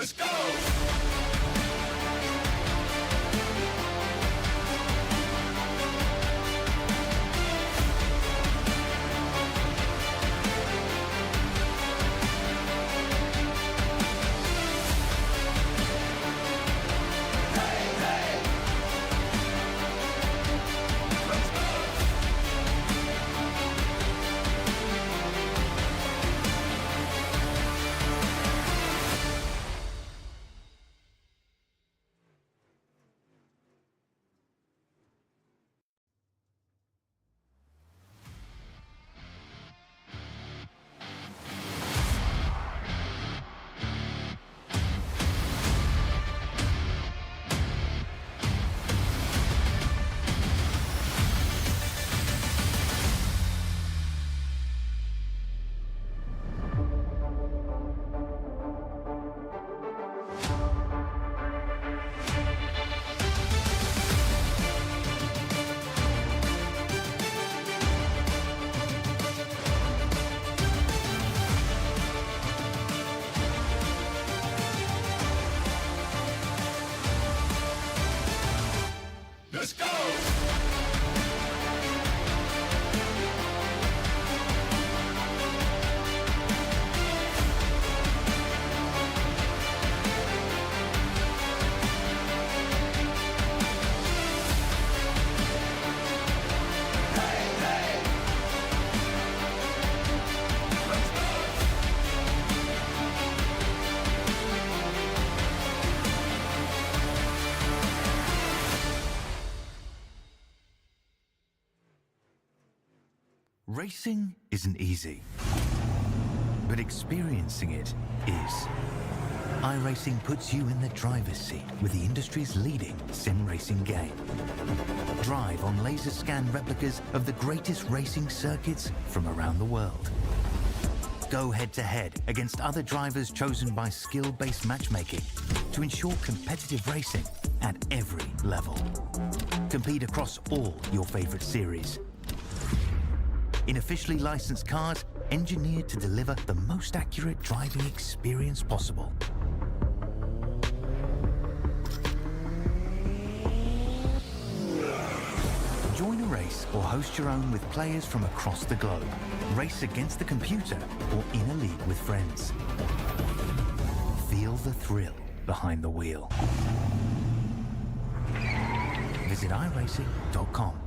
Let's go! Let's go! Racing isn't easy, but experiencing it is. iRacing puts you in the driver's seat with the industry's leading sim racing game. Drive on laser scan replicas of the greatest racing circuits from around the world. Go head-to-head against other drivers chosen by skill-based matchmaking to ensure competitive racing at every level. Compete across all your favorite series in officially licensed cars engineered to deliver the most accurate driving experience possible. Join a race or host your own with players from across the globe. Race against the computer or in a league with friends. Feel the thrill behind the wheel. Visit iRacing.com.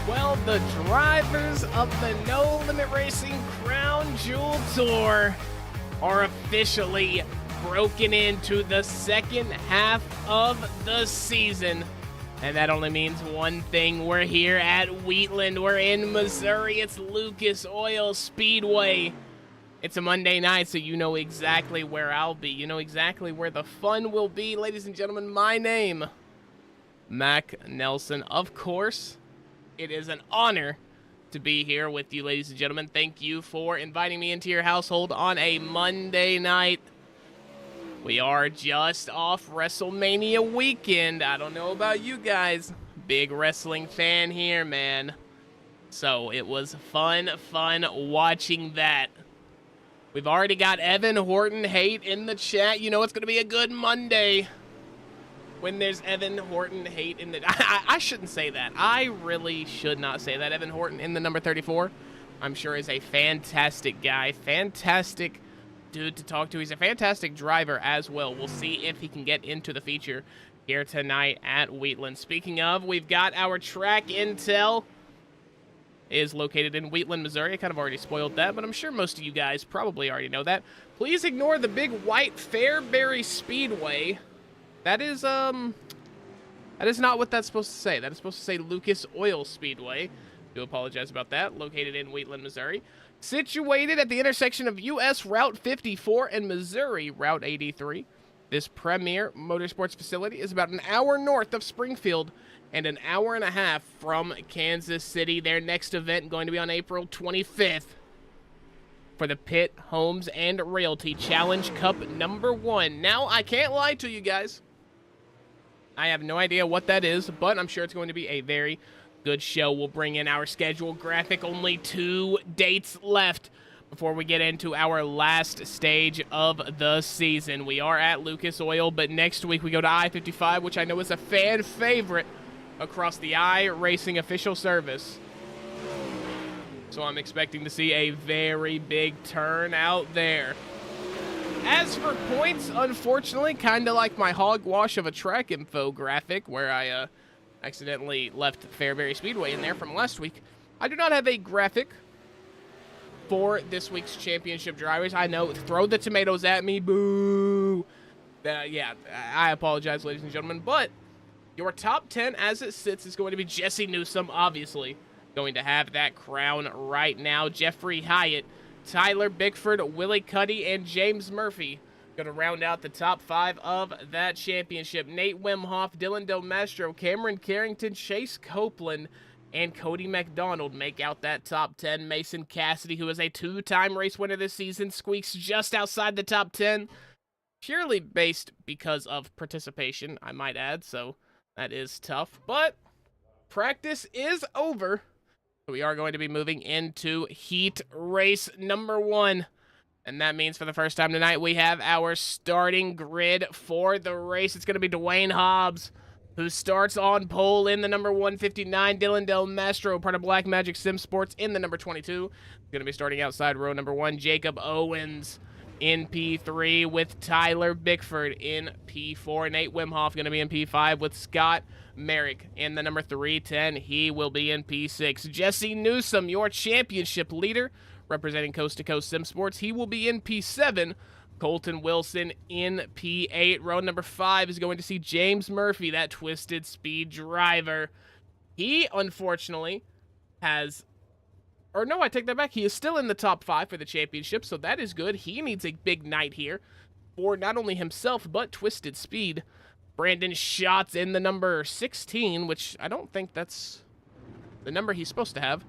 Well, the drivers of the No Limit Racing Crown Jewel Tour are officially broken into the second half of the season. And that only means one thing. We're here at Wheatland. We're in Missouri. It's Lucas Oil Speedway. It's a Monday night, so you know exactly where I'll be. You know exactly where the fun will be. Ladies and gentlemen, my name, Mac Nelson. Of course, it is an honor to be here with you, ladies and gentlemen. Thank you for inviting me into your household on a Monday night. We are just off WrestleMania weekend. I don't know about you guys. Big wrestling fan here, man. So it was fun watching that. We've already got Evan Horton hate in the chat. You know it's going to be a good Monday when there's Evan Horton hate in the... I shouldn't say that. I really should not say that. Evan Horton in the number 34, I'm sure is a fantastic guy. Fantastic dude to talk to. He's a fantastic driver as well. We'll see if he can get into the feature here tonight at Wheatland. Speaking of, we've got our track intel. Is located in Wheatland, Missouri. I kind of already spoiled that, but I'm sure most of you guys probably already know that. Please ignore the big white Fairbury Speedway. That is not what that's supposed to say. That is supposed to say Lucas Oil Speedway. Do apologize about that. Located in Wheatland, Missouri. Situated at the intersection of U.S. Route 54 and Missouri Route 83. This premier motorsports facility is about an hour north of Springfield and an hour and a half from Kansas City. Their next event going to be on April 25th. for the Pitt Homes and Realty Challenge Cup #1. Now, I can't lie to you guys. I have no idea what that is, but I'm sure it's going to be a very good show. We'll bring in our schedule graphic. Only 2 dates left before we get into our last stage of the season. We are at Lucas Oil, but next week we go to I-55, which I know is a fan favorite across the iRacing official service. So I'm expecting to see a very big turnout there. As for points, unfortunately, kind of like my hogwash of a track info graphic where I accidentally left Fairbury Speedway in there from last week, I do not have a graphic for this week's championship drivers. I know, throw the tomatoes at me, boo. Yeah, I apologize, ladies and gentlemen, but your top 10 as it sits is going to be Jesse Newsom, obviously, going to have that crown right now. Jeffrey Hyatt, Tyler Bickford, Willie Cuddy, and James Murphy going to round out the top 5 of that championship. Nate Wimhoff, Dylan Del Mastro, Cameron Carrington, Chase Copeland, and Cody McDonald make out that top 10. Mason Cassidy, who is a 2-time race winner this season, squeaks just outside the top 10, purely based because of participation, I might add, so that is tough. But practice is over. We are going to be moving into heat race #1. And that means for the first time tonight, we have our starting grid for the race. It's going to be Dwayne Hobbs, who starts on pole in the number 159. Dylan Del Mastro, part of Black Magic Sim Sports, in the number 22. Going to be starting outside row number 1. Jacob Owens in P3 with Tyler Bickford in P4. Nate Wimhoff going to be in P5 with Scott Merrick in the number 310. He will be in P6. Jesse Newsom, your championship leader, representing Coast to Coast Sim Sports. He will be in P7. Colton Wilson in P8. Row number 5 is going to see James Murphy, that Twisted Speed driver. He, unfortunately, has... Or no, I take that back. He is still in the top 5 for the championship, so that is good. He needs a big night here for not only himself, but Twisted Speed. Brandon Schatz in the number 16, which I don't think that's the number he's supposed to have.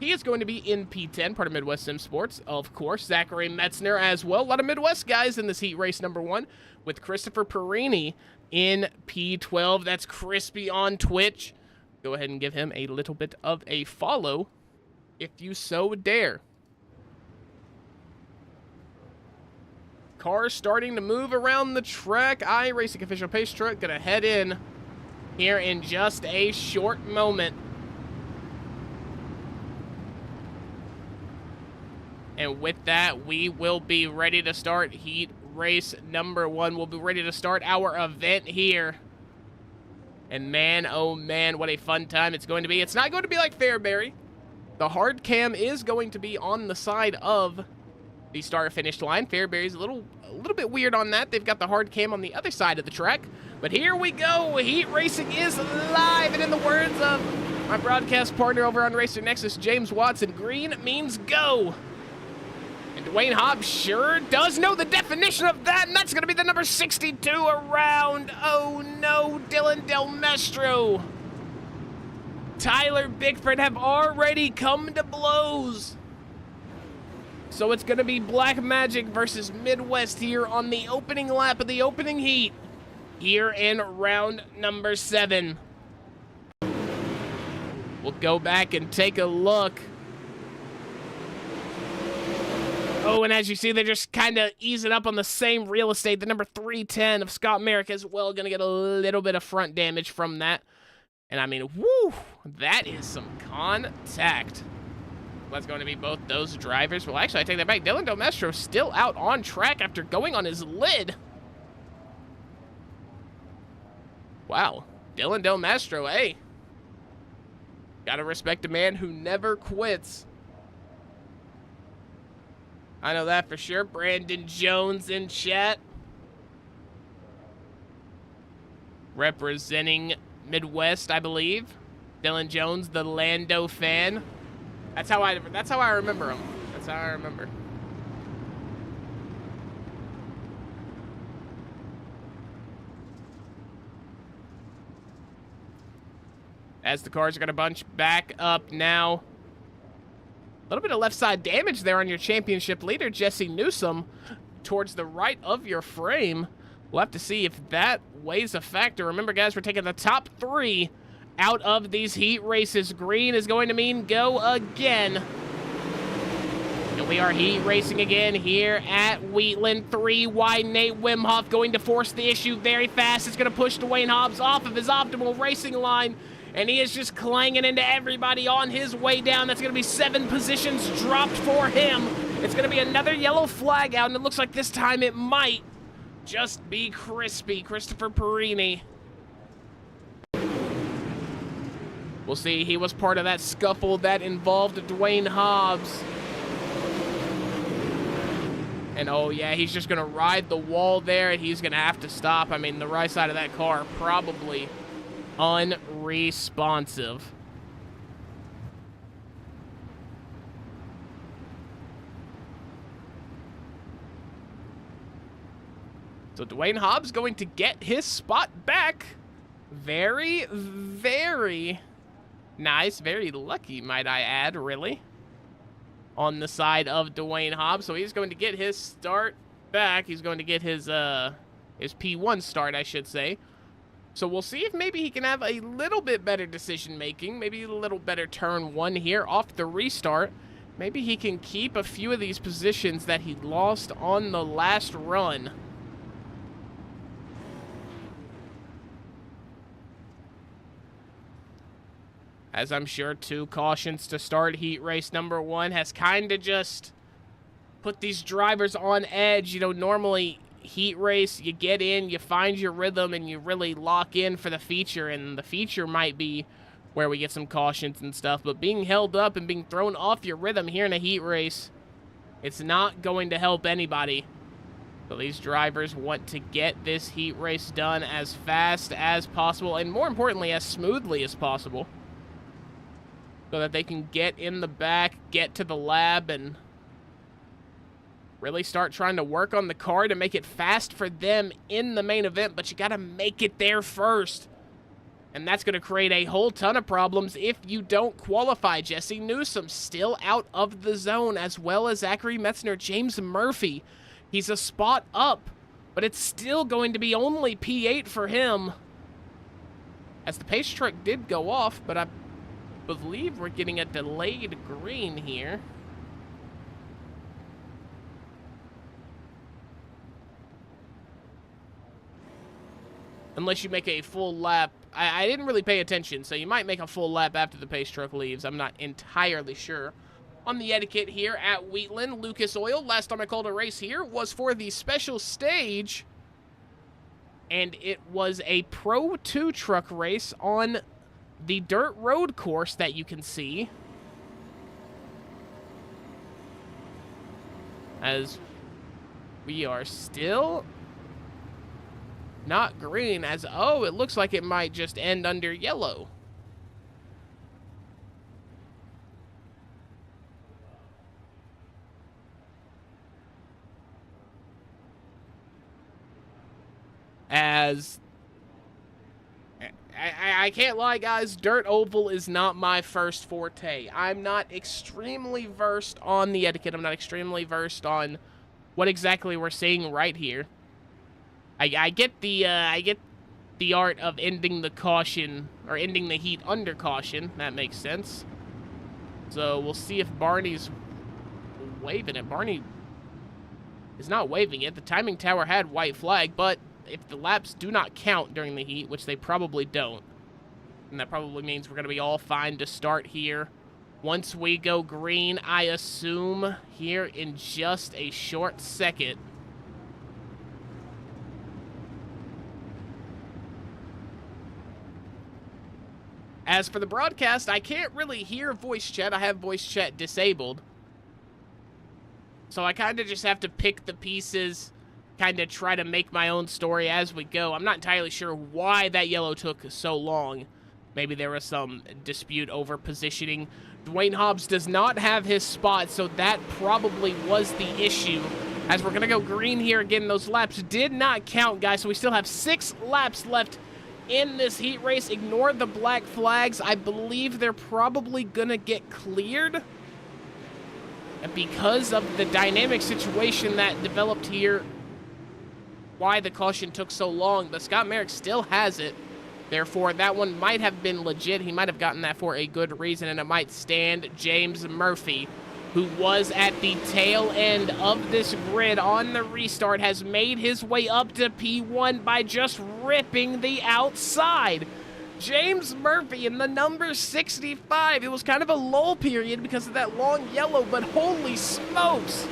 He is going to be in P10, part of Midwest Sim Sports, of course. Zachary Metzner as well. A lot of Midwest guys in this heat race #1, with Christopher Perini in P12. That's Crispy on Twitch. Go ahead and give him a little bit of a follow, if you so dare. Cars starting to move around the track. iRacing official pace truck gonna head in here in just a short moment. And with that, we will be ready to start heat race #1. We'll be ready to start our event here. And man, oh man, what a fun time it's going to be. It's not going to be like Fairbury. The hard cam is going to be on the side of the start-finish line. Fairbury's a little bit weird on that. They've got the hard cam on the other side of the track. But here we go. Heat racing is live. And in the words of my broadcast partner over on Racer Nexus, James Watson, green means go. And Dwayne Hobbs sure does know the definition of that, and that's going to be the number 62 around. Oh no, Dylan Del Mastro. Tyler Bickford have already come to blows. So it's going to be Black Magic versus Midwest here on the opening lap of the opening heat here in round number 7. We'll go back and take a look. Oh, and as you see, they're just kind of easing up on the same real estate. The number 310 of Scott Merrick as well, going to get a little bit of front damage from that. And I mean, woo, that is some contact. That's going to be both those drivers. Well, actually, I take that back. Dylan Del Mastro still out on track after going on his lid. Wow, Dylan Del Mastro, hey. Gotta respect a man who never quits. I know that for sure. Brandon Jones in chat. Representing Midwest, I believe. Dylan Jones, the Lando fan. That's how I remember him. That's how I remember. As the cars are going to bunch back up now. little bit of left side damage there on your championship leader, Jesse Newsom, towards the right of your frame. We'll have to see if that weighs a factor. Remember, guys, we're taking the top 3 out of these heat races. Green is going to mean go again. And we are heat racing again here at Wheatland. 3 wide. Nate Wimhoff going to force the issue very fast. It's going to push Dwayne Hobbs off of his optimal racing line. And he is just clanging into everybody on his way down. That's going to be 7 positions dropped for him. It's going to be another yellow flag out, and it looks like this time it might just be Crispy, Christopher Perini. We'll see. He was part of that scuffle that involved Dwayne Hobbs. And oh yeah, he's just going to ride the wall there, and he's going to have to stop. I mean, the right side of that car probably unresponsive. So Dwayne Hobbs going to get his spot back. Very, very nice. Very lucky, might I add, really. On the side of Dwayne Hobbs. So he's going to get his start back. He's going to get his P1 start, I should say. So we'll see if maybe he can have a little bit better decision making. Maybe a little better turn 1 here off the restart. Maybe he can keep a few of these positions that he lost on the last run. As I'm sure 2 cautions to start heat race number 1 has kind of just put these drivers on edge. You know, normally heat race, you get in, you find your rhythm, and you really lock in for the feature, and the feature might be where we get some cautions and stuff, but being held up and being thrown off your rhythm here in a heat race, it's not going to help anybody. So these drivers want to get this heat race done as fast as possible, and more importantly, as smoothly as possible, so that they can get in the back, get to the lab, and really start trying to work on the car to make it fast for them in the main event. But you got to make it there first. And that's going to create a whole ton of problems if you don't qualify. Jesse Newsom still out of the zone, as well as Zachary Metzner. James Murphy, he's a spot up, but it's still going to be only P8 for him, as the pace truck did go off, but I believe we're getting a delayed green here. Unless you make a full lap. I didn't really pay attention, so you might make a full lap after the pace truck leaves. I'm not entirely sure. On the etiquette here at Wheatland, Lucas Oil, last time I called a race here was for the special stage, and it was a Pro 2 truck race on the dirt road course that you can see. As we are still not green, as, oh, it looks like it might just end under yellow. As I can't lie, guys, dirt oval is not my first forte. I'm not extremely versed on the etiquette. I'm not extremely versed on what exactly we're seeing right here. I get the art of ending the caution, or ending the heat under caution. That makes sense. So we'll see if Barney's waving it. Barney is not waving it. The timing tower had white flag, but if the laps do not count during the heat, which they probably don't, and that probably means we're going to be all fine to start here once we go green, I assume, here in just a short second. As for the broadcast, I can't really hear voice chat. I have voice chat disabled. So I kind of just have to pick the pieces, kind of try to make my own story as we go. I'm not entirely sure why that yellow took so long. Maybe there was some dispute over positioning. Dwayne Hobbs does not have his spot, so that probably was the issue. As we're going to go green here again, those laps did not count, guys, so we still have 6 laps left in this heat race. Ignore the black flags. I believe they're probably going to get cleared. because of the dynamic situation that developed here, why the caution took so long, but Scott Merrick still has it. Therefore, that one might have been legit. He might have gotten that for a good reason, and it might stand James Murphy, who was at the tail end of this grid on the restart, has made his way up to P1 by just ripping the outside. James Murphy in the number 65. It was kind of a lull period because of that long yellow, but holy smokes.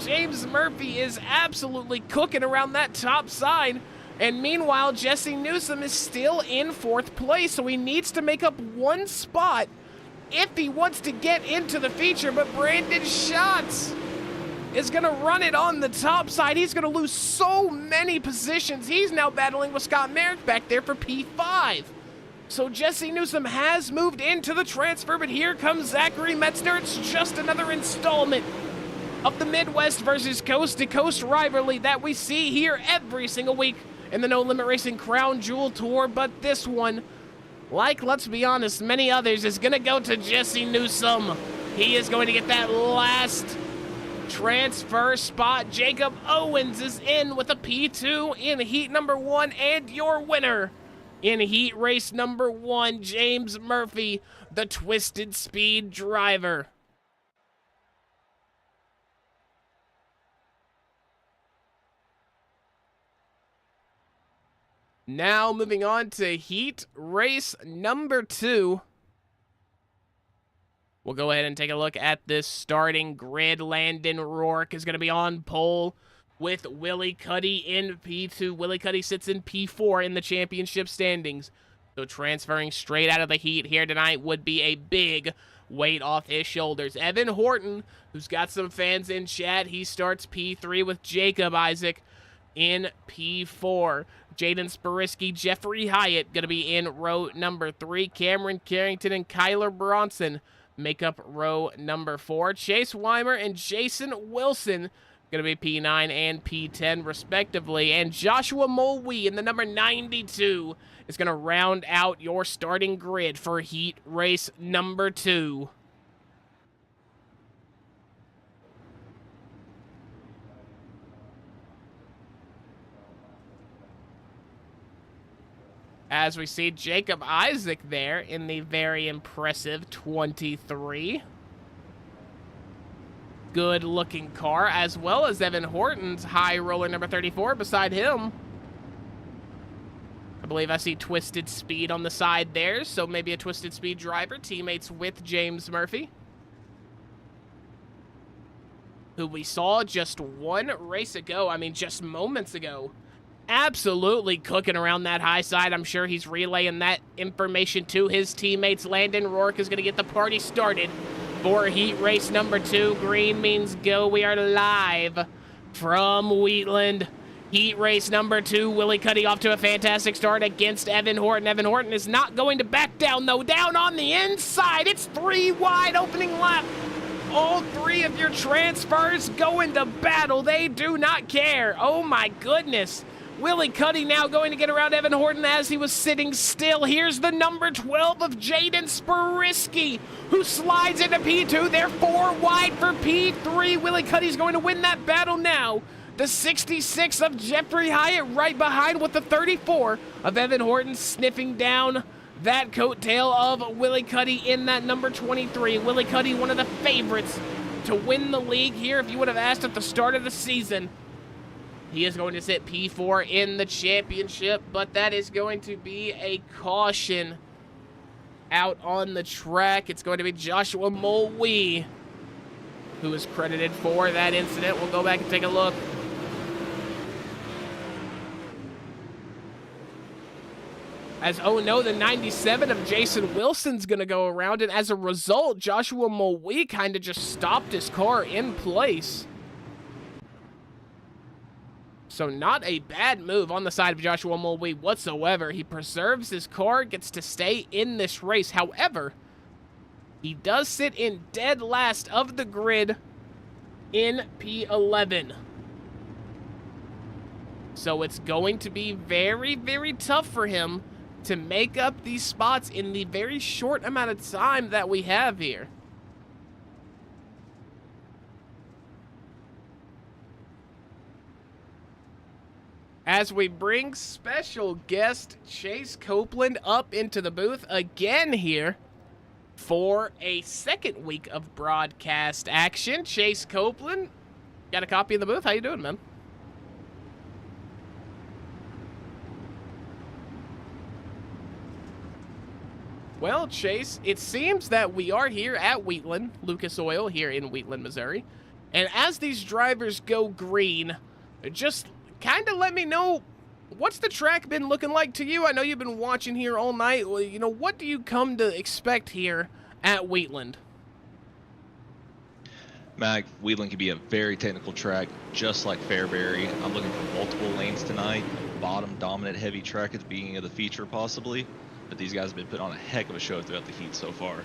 James Murphy is absolutely cooking around that top side. And meanwhile, Jesse Newsom is still in 4th place, so he needs to make up 1 spot if he wants to get into the feature. But Brandon Schatz is going to run it on the top side. He's going to lose so many positions. He's now battling with Scott Merrick back there for P5. So Jesse Newsom has moved into the transfer, but here comes Zachary Metzner. It's just another installment of the Midwest versus Coast to Coast rivalry that we see here every single week in the No Limit Racing Crown Jewel Tour. But this one, like, let's be honest, many others, is going to go to Jesse Newsom. He is going to get that last transfer spot. Jacob Owens is in with a P2 in heat number 1, and your winner in heat race number 1, James Murphy, the Twisted Speed driver. Now moving on to heat race number 2. We'll go ahead and take a look at this starting grid. Landon Rourke is going to be on pole with Willie Cuddy in P2. Willie Cuddy sits in P4 in the championship standings. So transferring straight out of the heat here tonight would be a big weight off his shoulders. Evan Horton, who's got some fans in chat, he starts P3 with Jacob Isaac in P4. Jaden Sparisky, Jeffrey Hyatt going to be in row number 3. Cameron Carrington and Kyler Bronson make up row number 4. Chase Weimer and Jason Wilson going to be P9 and P10 respectively. And Joshua Mulwee in the number 92 is going to round out your starting grid for heat race number 2. As we see Jacob Isaac there in the very impressive 23. Good looking car, as well as Evan Horton's high roller number 34 beside him. I believe I see Twisted Speed on the side there, so maybe a Twisted Speed driver, teammates with James Murphy, who we saw just one race ago, I mean just moments ago, absolutely cooking around that high side. I'm sure he's relaying that information to his teammates. Landon Rourke is going to get the party started for heat race number 2. Green means go. We are live from Wheatland. Heat race number 2. Willie Cuddy off to a fantastic start against Evan Horton. Evan Horton is not going to back down, though. Down on the inside. It's 3 wide opening lap. All 3 of your transfers go into battle. They do not care. Oh, my goodness. Willie Cuddy now going to get around Evan Horton as he was sitting still. Here's the number 12 of Jaden Sparisky, who slides into P2. They're 4 wide for P3. Willie Cuddy's going to win that battle now. The 66 of Jeffrey Hyatt right behind with the 34 of Evan Horton sniffing down that coattail of Willie Cuddy in that number 23. Willie Cuddy, one of the favorites to win the league here. If you would have asked at the start of the season, he is going to sit P4 in the championship, but that is going to be a caution out on the track. It's going to be Joshua Mulwee who is credited for that incident. We'll go back and take a look. As, oh no, the 97 of Jason Wilson's going to go around, and as a result, Joshua Mulwee kind of just stopped his car in place. So not a bad move on the side of Joshua Mulwee whatsoever. He preserves his car, gets to stay in this race. However, he does sit in dead last of the grid in P11. So it's going to be very, very tough for him to make up these spots in the very short amount of time that we have here. as we bring special guest Chase Copeland up into the booth again here for a second week of broadcast action. Chase Copeland, got a copy in the booth? How you doing, man? Well, Chase, it seems that we are here at Wheatland, Lucas Oil here in Wheatland, Missouri. And as these drivers go green, just kind of let me know, what's the track been looking like to you? I know you've been watching here all night. Well, you know, what do you come to expect here at Wheatland? Mac, Wheatland can be a very technical track, just like Fairbury. I'm looking for multiple lanes tonight, bottom dominant heavy track at the beginning of the feature possibly. But these guys have been putting on a heck of a show throughout the heat so far.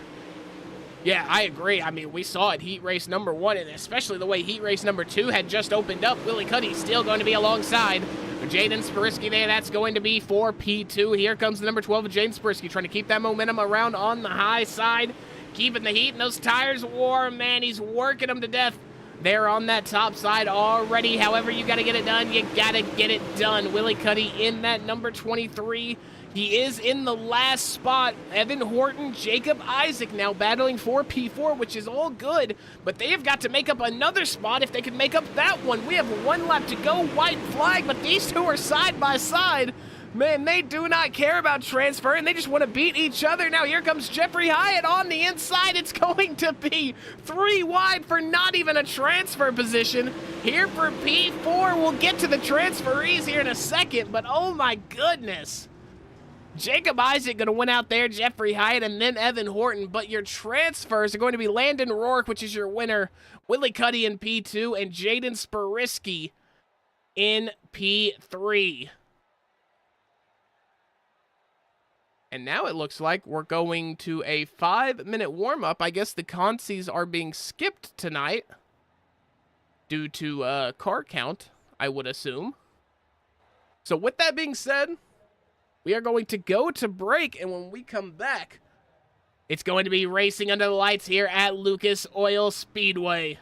Yeah, I agree. I mean, we saw it heat race number 1, and especially the way heat race number 2 had just opened up. Willie Cuddy still going to be alongside Jaden Sparisky there. That's going to be for P2. Here comes the number 12 of Jaden Sparisky, trying to keep that momentum around on the high side, keeping the heat and those tires warm. Man, he's working them to death there on that top side already. However, you got to get it done. You got to get it done. Willie Cuddy in that number 23. He is in the last spot. Evan Horton, Jacob Isaac now battling for P4, which is all good, but they have got to make up another spot if they can make up that one. We have 1 lap to go, white flag, but these two are side by side. Man, they do not care about transfer, and they just want to beat each other. Now here comes Jeffrey Hyatt on the inside. It's going to be 3 wide for not even a transfer position. Here for P4, we'll get to the transferees here in a second, but oh my goodness. Jacob Isaac going to win out there, Jeffrey Hyatt, and then Evan Horton. But your transfers are going to be Landon Rourke, which is your winner, Willie Cuddy in P2, and Jaden Sparisky in P3. And now it looks like we're going to a 5-minute warm-up. I guess the consies are being skipped tonight due to car count, I would assume. So with that being said, we are going to go to break, and when we come back, it's going to be racing under the lights here at Lucas Oil Speedway.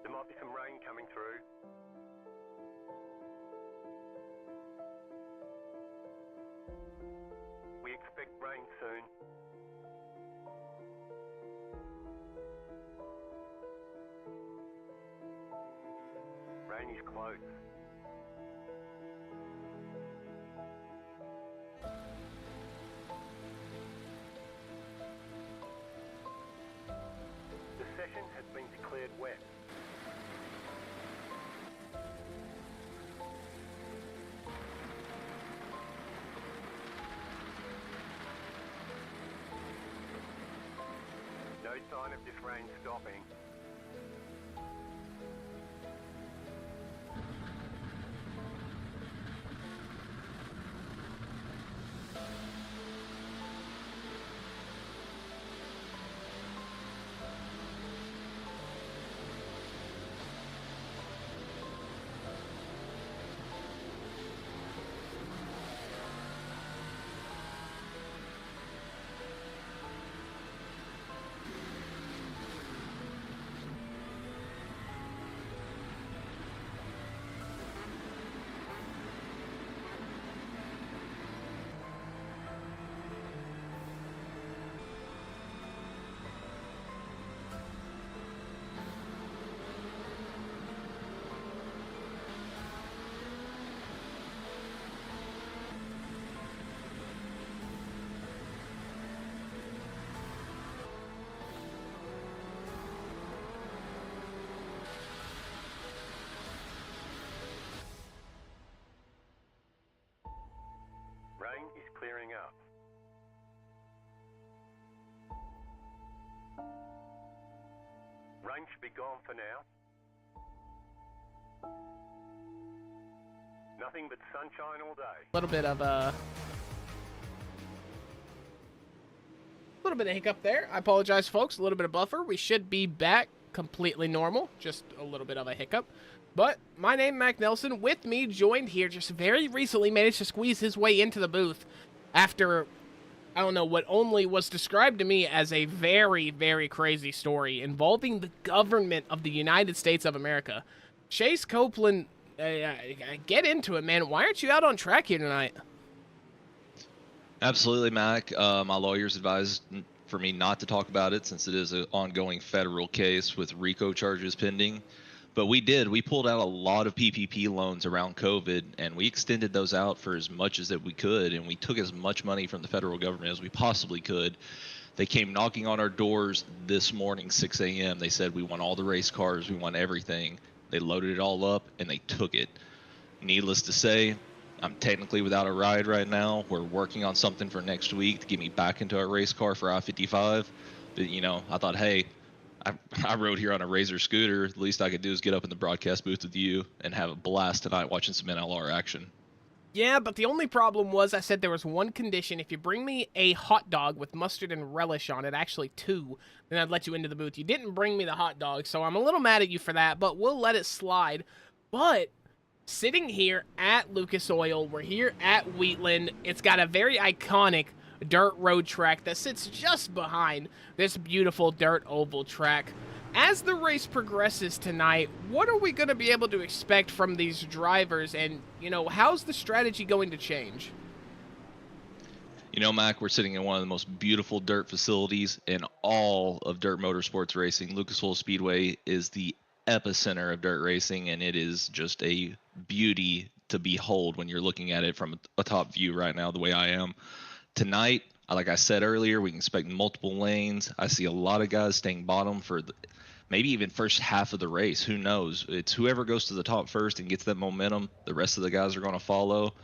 There might be some rain coming through. We expect rain soon. Rain is close. The session has been declared wet. No sign of this rain stopping. Rain is clearing up. Rain should be gone for now. Nothing but sunshine all day. A little bit of hiccup there. I apologize, folks. A little bit of buffer. We should be back completely normal. Just a little bit of a hiccup. But my name, Mac Nelson, with me, joined here, just very recently managed to squeeze his way into the booth after I don't know, what only was described to me as a very, very crazy story involving the government of the United States of America. Chase Copeland, get into it, man. Why aren't you out on track here tonight? Absolutely, Mac. My lawyers advised for me not to talk about it since it is an ongoing federal case with RICO charges pending. But we pulled out a lot of PPP loans around COVID, and we extended those out for as much as that we could, and we took as much money from the federal government as we possibly could. They came knocking on our doors this morning, 6 a.m. They said, we want all the race cars, we want everything. They loaded it all up, and they took it. Needless to say, I'm technically without a ride right now. We're working on something for next week to get me back into a race car for I-55. But, you know, I thought, hey, I rode here on a Razor scooter. The least I could do is get up in the broadcast booth with you and have a blast tonight watching some NLR action. Yeah, but the only problem was I said there was one condition. If you bring me a hot dog with mustard and relish on it, actually 2, then I'd let you into the booth. You didn't bring me the hot dog, so I'm a little mad at you for that, but we'll let it slide. But sitting here at Lucas Oil, we're here at Wheatland. It's got a very iconic dirt road track that sits just behind this beautiful dirt oval track. As the race progresses tonight, what are we going to be able to expect from these drivers, and, you know, how's the strategy going to change? You know, Mac, we're sitting in one of the most beautiful dirt facilities in all of dirt motorsports racing. Lucas Oil Speedway is the epicenter of dirt racing, and it is just a beauty to behold when you're looking at it from a top view right now, the way I am. Tonight, like I said earlier, we can expect multiple lanes. I see a lot of guys staying bottom for maybe even first half of the race. Who knows? It's whoever goes to the top first and gets that momentum. The rest of the guys are going to follow.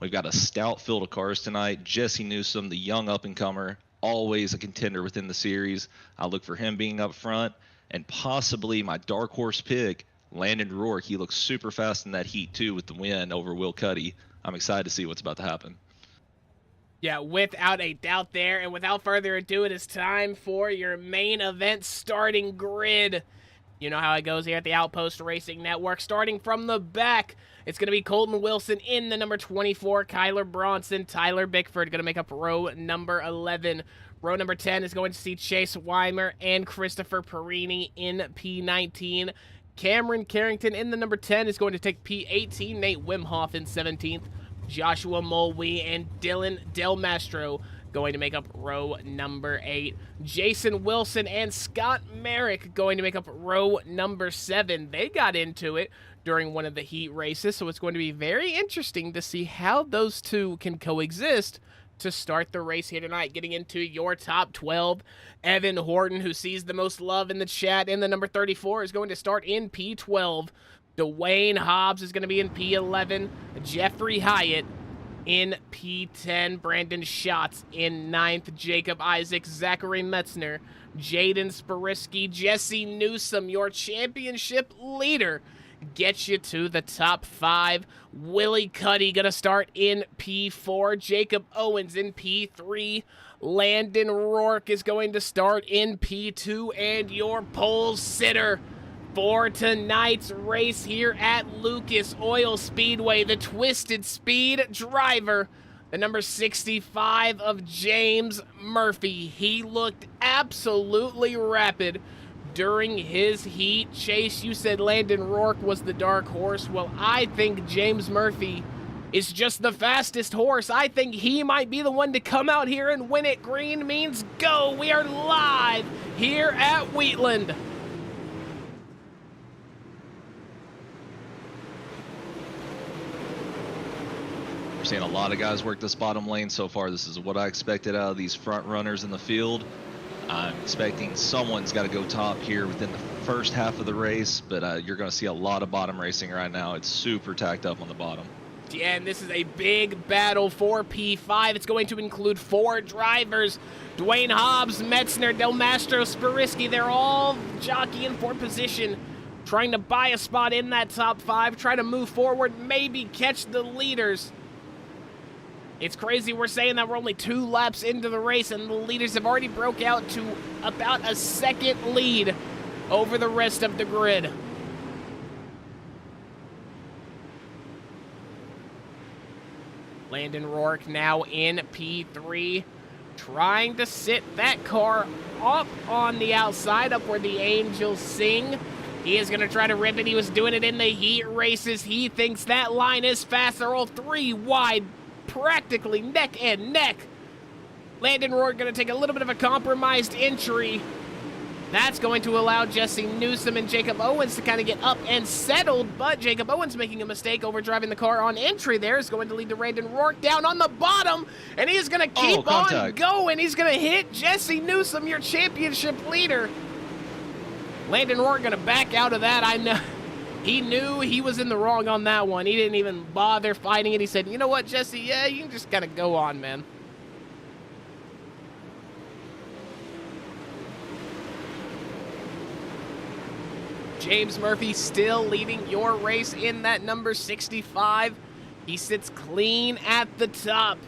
We've got a stout field of cars tonight. Jesse Newsom, the young up-and-comer, always a contender within the series. I look for him being up front. And possibly my dark horse pick, Landon Rourke. He looks super fast in that heat, too, with the win over Will Cuddy. I'm excited to see what's about to happen. Yeah, without a doubt there. And without further ado, it is time for your main event starting grid. You know how it goes here at the OuTPost Racing Network. Starting from the back, it's going to be Colton Wilson in the number 24, Kyler Bronson, Tyler Bickford going to make up row number 11. Row number 10 is going to see Chase Weimer and Christopher Perini in P19. Cameron Carrington in the number 10 is going to take P18. Nate Wimhoff in 17th. Joshua Mulwee and Dylan Del Mastro going to make up row number 8. Jason Wilson and Scott Merrick going to make up row number 7. They got into it during one of the heat races, so it's going to be very interesting to see how those two can coexist to start the race here tonight. Getting into your top 12, Evan Horton, who sees the most love in the chat, in the number 34, is going to start in P12. Dwayne Hobbs is going to be in P11. Jeffrey Hyatt in P10. Brandon Schatz in 9th. Jacob Isaac, Zachary Metzner, Jaden Sparisky, Jesse Newsom, your championship leader, gets you to the top 5. Willie Cuddy going to start in P4. Jacob Owens in P3. Landon Rourke is going to start in P2. And your pole sitter for tonight's race here at Lucas Oil Speedway, the Twisted Speed driver, the number 65 of James Murphy. He looked absolutely rapid during his heat. Chase, you said Landon Rourke was the dark horse. Well, I think James Murphy is just the fastest horse. I think he might be the one to come out here and win it. Green means go. We are live here at Wheatland. We're seeing a lot of guys work this bottom lane so far. This is what I expected out of these front runners in the field. I'm expecting someone's got to go top here within the first half of the race, but you're going to see a lot of bottom racing right now. It's super tacked up on the bottom. Yeah, and this is a big battle for P5. It's going to include 4 drivers. Dwayne Hobbs, Metzner, Del Mastro, Sparisky. They're all jockeying for position, trying to buy a spot in that top 5, try to move forward, maybe catch the leaders. It's crazy we're saying that we're only 2 laps into the race, and the leaders have already broke out to about a second lead over the rest of the grid. Landon Rourke now in P3. trying to sit that car up on the outside, up where the Angels sing. He is going to try to rip it. He was doing it in the heat races. He thinks that line is fast. They're all 3 wide, practically neck and neck. Landon Rourke going to take a little bit of a compromised entry. That's going to allow Jesse Newsom and Jacob Owens to kind of get up and settled, but Jacob Owens making a mistake, overdriving the car on entry there, is going to lead to Landon Rourke down on the bottom, and he is going to keep on going. He's going to hit Jesse Newsom, your championship leader. Landon Rourke going to back out of that. I know he knew he was in the wrong on that one. He didn't even bother fighting it. He said, you know what, Jesse, yeah, you can just kind of go on, man. James Murphy still leading your race in that number 65. He sits clean at the top,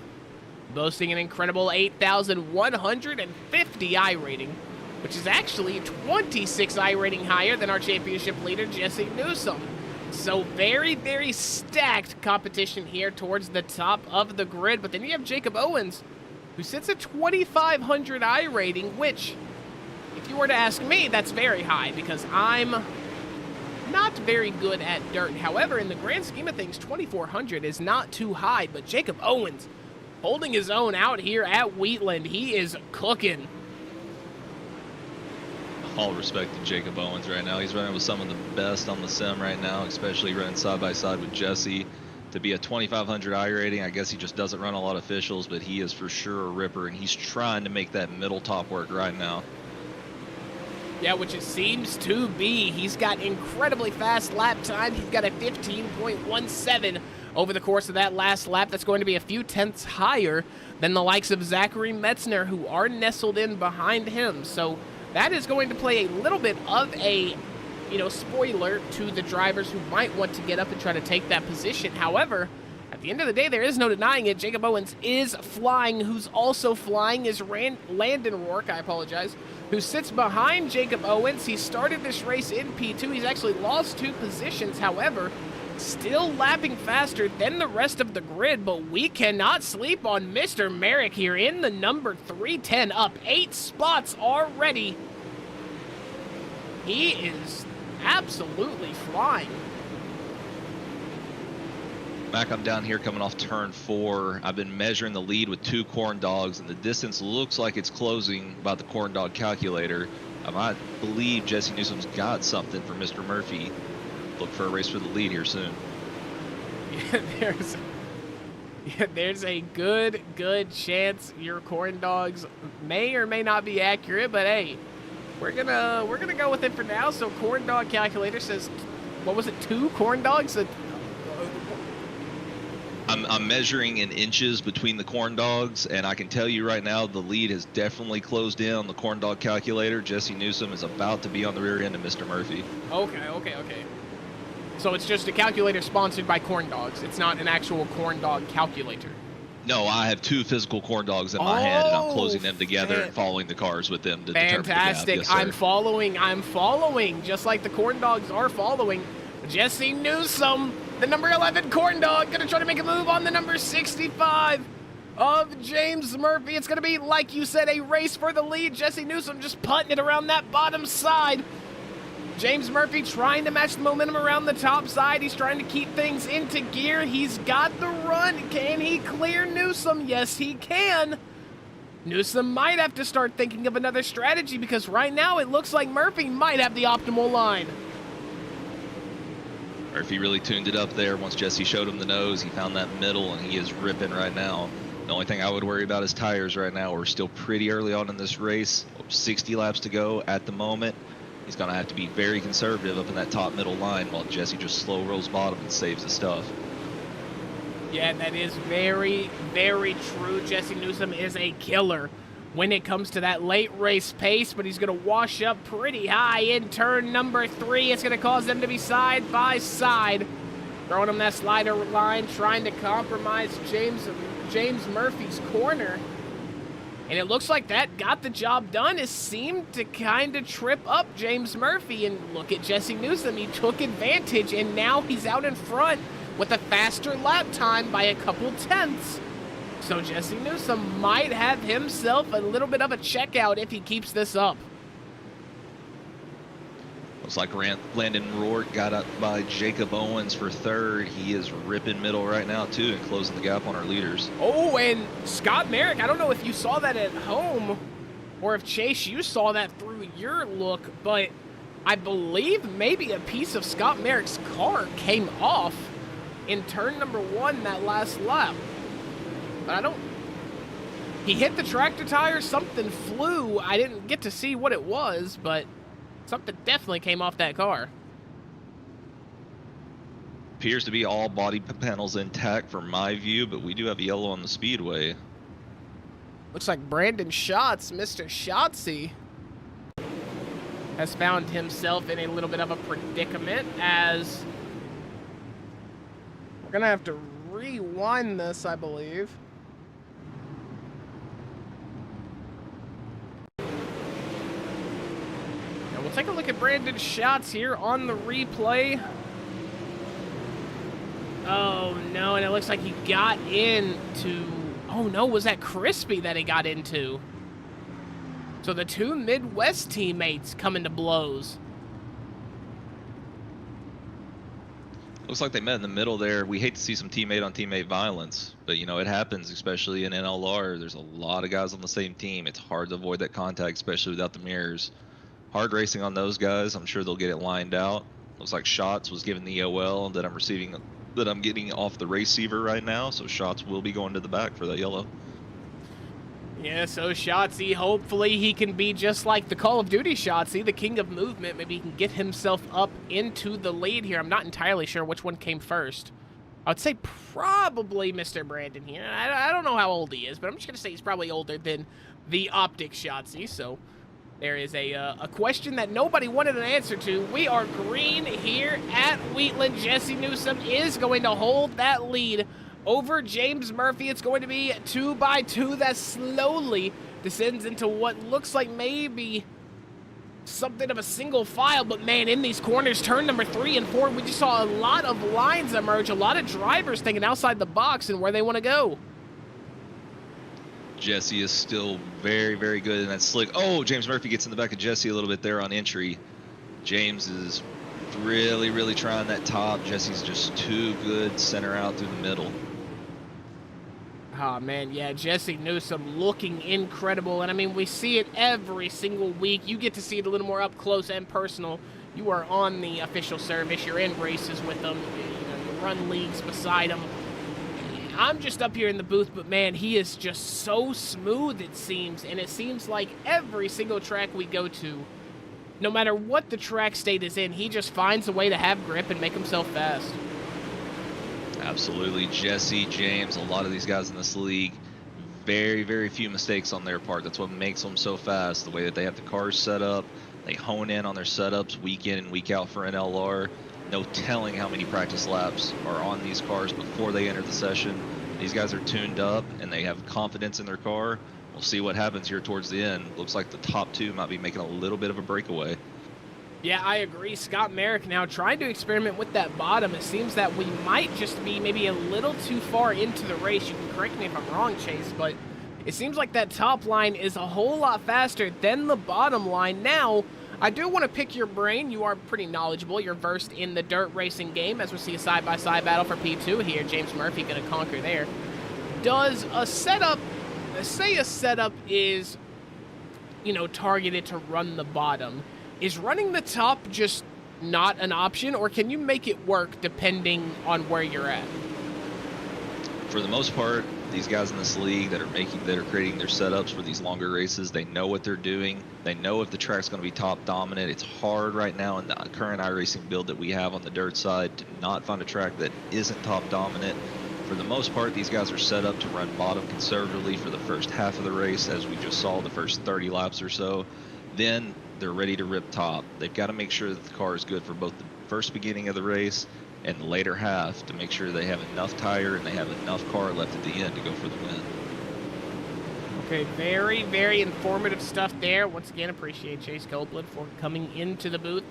boasting an incredible 8,150 I rating, which is actually 26 I rating higher than our championship leader, Jesse Newsom. So very, very stacked competition here towards the top of the grid. But then you have Jacob Owens, who sits at 2,500 I rating, which, if you were to ask me, that's very high because I'm not very good at dirt. However, in the grand scheme of things, 2,400 is not too high, but Jacob Owens holding his own out here at Wheatland. He is cooking. All respect to Jacob Owens right now. He's running with some of the best on the sim right now, especially running side by side with Jesse. To be a 2,500 I rating, I guess he just doesn't run a lot of officials, but he is for sure a ripper, and he's trying to make that middle top work right now. Yeah, which it seems to be. He's got incredibly fast lap time. He's got a 15.17 over the course of that last lap. That's going to be a few tenths higher than the likes of Zachary Metzner, who are nestled in behind him. So that is going to play a little bit of a, spoiler to the drivers who might want to get up and try to take that position. However, at the end of the day, there is no denying it. Jacob Owens is flying. Who's also flying is Landon Rourke, who sits behind Jacob Owens. He started this race in P2. He's actually lost 2 positions. However, still lapping faster than the rest of the grid, but we cannot sleep on Mr. Merrick here in the number 310, up 8 spots already. He is absolutely flying. Mac, I'm down here coming off turn 4. I've been measuring the lead with 2 corn dogs, and the distance looks like it's closing by the corn dog calculator. I might believe Jesse Newsom's got something for Mr. Murphy. Look for a race for the lead here soon. There's a good chance your corn dogs may or may not be accurate, but hey, we're gonna go with it for now. So corn dog calculator says, what was it, 2 corn dogs? I'm measuring in inches between the corn dogs, and I can tell you right now the lead has definitely closed in on the corn dog calculator. Jesse Newsom is about to be on the rear end of Mr. Murphy. Okay. So it's just a calculator sponsored by corn dogs. It's not an actual corn dog calculator. No, I have 2 physical corn dogs in my hand, and I'm closing them together and following the cars with them to determine the gap. Fantastic. Yes, I'm following, just like the corn dogs are following. Jesse Newsom, the number 11 corn dog, going to try to make a move on the number 65 of James Murphy. It's going to be, like you said, a race for the lead. Jesse Newsom just putting it around that bottom side. James Murphy trying to match the momentum around the top side. He's trying to keep things into gear. He's got the run. Can he clear Newsom? Yes, he can. Newsom might have to start thinking of another strategy because right now it looks like Murphy might have the optimal line. Murphy really tuned it up there. Once Jesse showed him the nose, he found that middle, and he is ripping right now. The only thing I would worry about is tires right now. We're still pretty early on in this race. 60 laps to go at the moment. He's going to have to be very conservative up in that top middle line while Jesse just slow rolls bottom and saves his stuff. Yeah, that is very, very true. Jesse Newsom is a killer when it comes to that late race pace, but he's going to wash up pretty high in turn number 3. It's going to cause them to be side by side. Throwing him that slider line, trying to compromise James Murphy's corner. And it looks like that got the job done. It seemed to kind of trip up James Murphy. And look at Jesse Newsom. He took advantage, and now he's out in front with a faster lap time by a couple tenths. So Jesse Newsome might have himself a little bit of a checkout if he keeps this up. Looks like Landon Rourke got up by Jacob Owens for third. He is ripping middle right now, too, and closing the gap on our leaders. Oh, and Scott Merrick, I don't know if you saw that at home or if, Chase, you saw that through your look, but I believe maybe a piece of Scott Merrick's car came off in turn number 1 that last lap. But he hit the tractor tire, something flew. I didn't get to see what it was, but something definitely came off that car. Appears to be all body panels intact from my view, but we do have yellow on the Speedway. Looks like Brandon Schatz, Mr. Schatzy, has found himself in a little bit of a predicament, as we're going to have to rewind this, I believe. And we'll take a look at Brandon Schatz here on the replay. Oh, no, and it looks like he got into... Oh, no, was that Crispy that he got into? So the two Midwest teammates coming to blows. Looks like they met in the middle there. We hate to see some teammate-on-teammate violence, but, you know, it happens, especially in NLR. There's a lot of guys on the same team. It's hard to avoid that contact, especially without the mirrors. Hard racing on those guys. I'm sure they'll get it lined out. Looks like Shots was given the EOL that I'm getting off the receiver right now, so Shots will be going to the back for that yellow. Yeah, so Shotsy, hopefully he can be just like the Call of Duty Shotsy, the king of movement. Maybe he can get himself up into the lead here. I'm not entirely sure which one came first. I would say probably Mr. Brandon here. I don't know how old he is, but I'm just going to say he's probably older than the Optic Shotsy, so... There is a question that nobody wanted an answer to. We are green here at Wheatland. Jesse Newsome is going to hold that lead over James Murphy. It's going to be 2 by 2 that slowly descends into what looks like maybe something of a single file. But, man, in these corners, turn number 3 and 4, we just saw a lot of lines emerge, a lot of drivers thinking outside the box and where they want to go. Jesse is still very, very good in that slick. Oh, James Murphy gets in the back of Jesse a little bit there on entry. James is really, really trying that top. Jesse's just too good center out through the middle. Oh, man, yeah, Jesse Newsome looking incredible. And, I mean, we see it every single week. You get to see it a little more up close and personal. You are on the official service. You're in races with them. You run leagues beside them. I'm just up here in the booth, but, man, he is just so smooth, it seems. And it seems like every single track we go to, no matter what the track state is in, he just finds a way to have grip and make himself fast. Absolutely. Jesse, James, a lot of these guys in this league, very, very few mistakes on their part. That's what makes them so fast, the way that they have the cars set up. They hone in on their setups week in and week out for NLR. No telling how many practice laps are on these cars before they enter the session. These guys are tuned up and they have confidence in their car. We'll see what happens here towards the end. Looks like the top two might be making a little bit of a breakaway. Yeah, I agree. Scott Merrick now trying to experiment with that bottom. It seems that we might just be maybe a little too far into the race. You can correct me if I'm wrong, Chase, but it seems like that top line is a whole lot faster than the bottom line. Now, I do want to pick your brain. You are pretty knowledgeable. You're versed in the dirt racing game, as we see a side-by-side battle for P2 here. James Murphy going to conquer there. Does a setup, say a setup is, targeted to run the bottom, is running the top just not an option, or can you make it work depending on where you're at? For the most part, these guys in this league that are creating their setups for these longer races, they know what they're doing. They know if the track's going to be top dominant. It's hard right now in the current iRacing build that we have on the dirt side to not find a track that isn't top dominant. For the most part, these guys are set up to run bottom conservatively for the first half of the race, as we just saw the first 30 laps or so. Then they're ready to rip top. They've got to make sure that the car is good for both the first beginning of the race and the later half to make sure they have enough tire and they have enough car left at the end to go for the win. Okay, very, very informative stuff there. Once again, appreciate Chase Copeland for coming into the booth,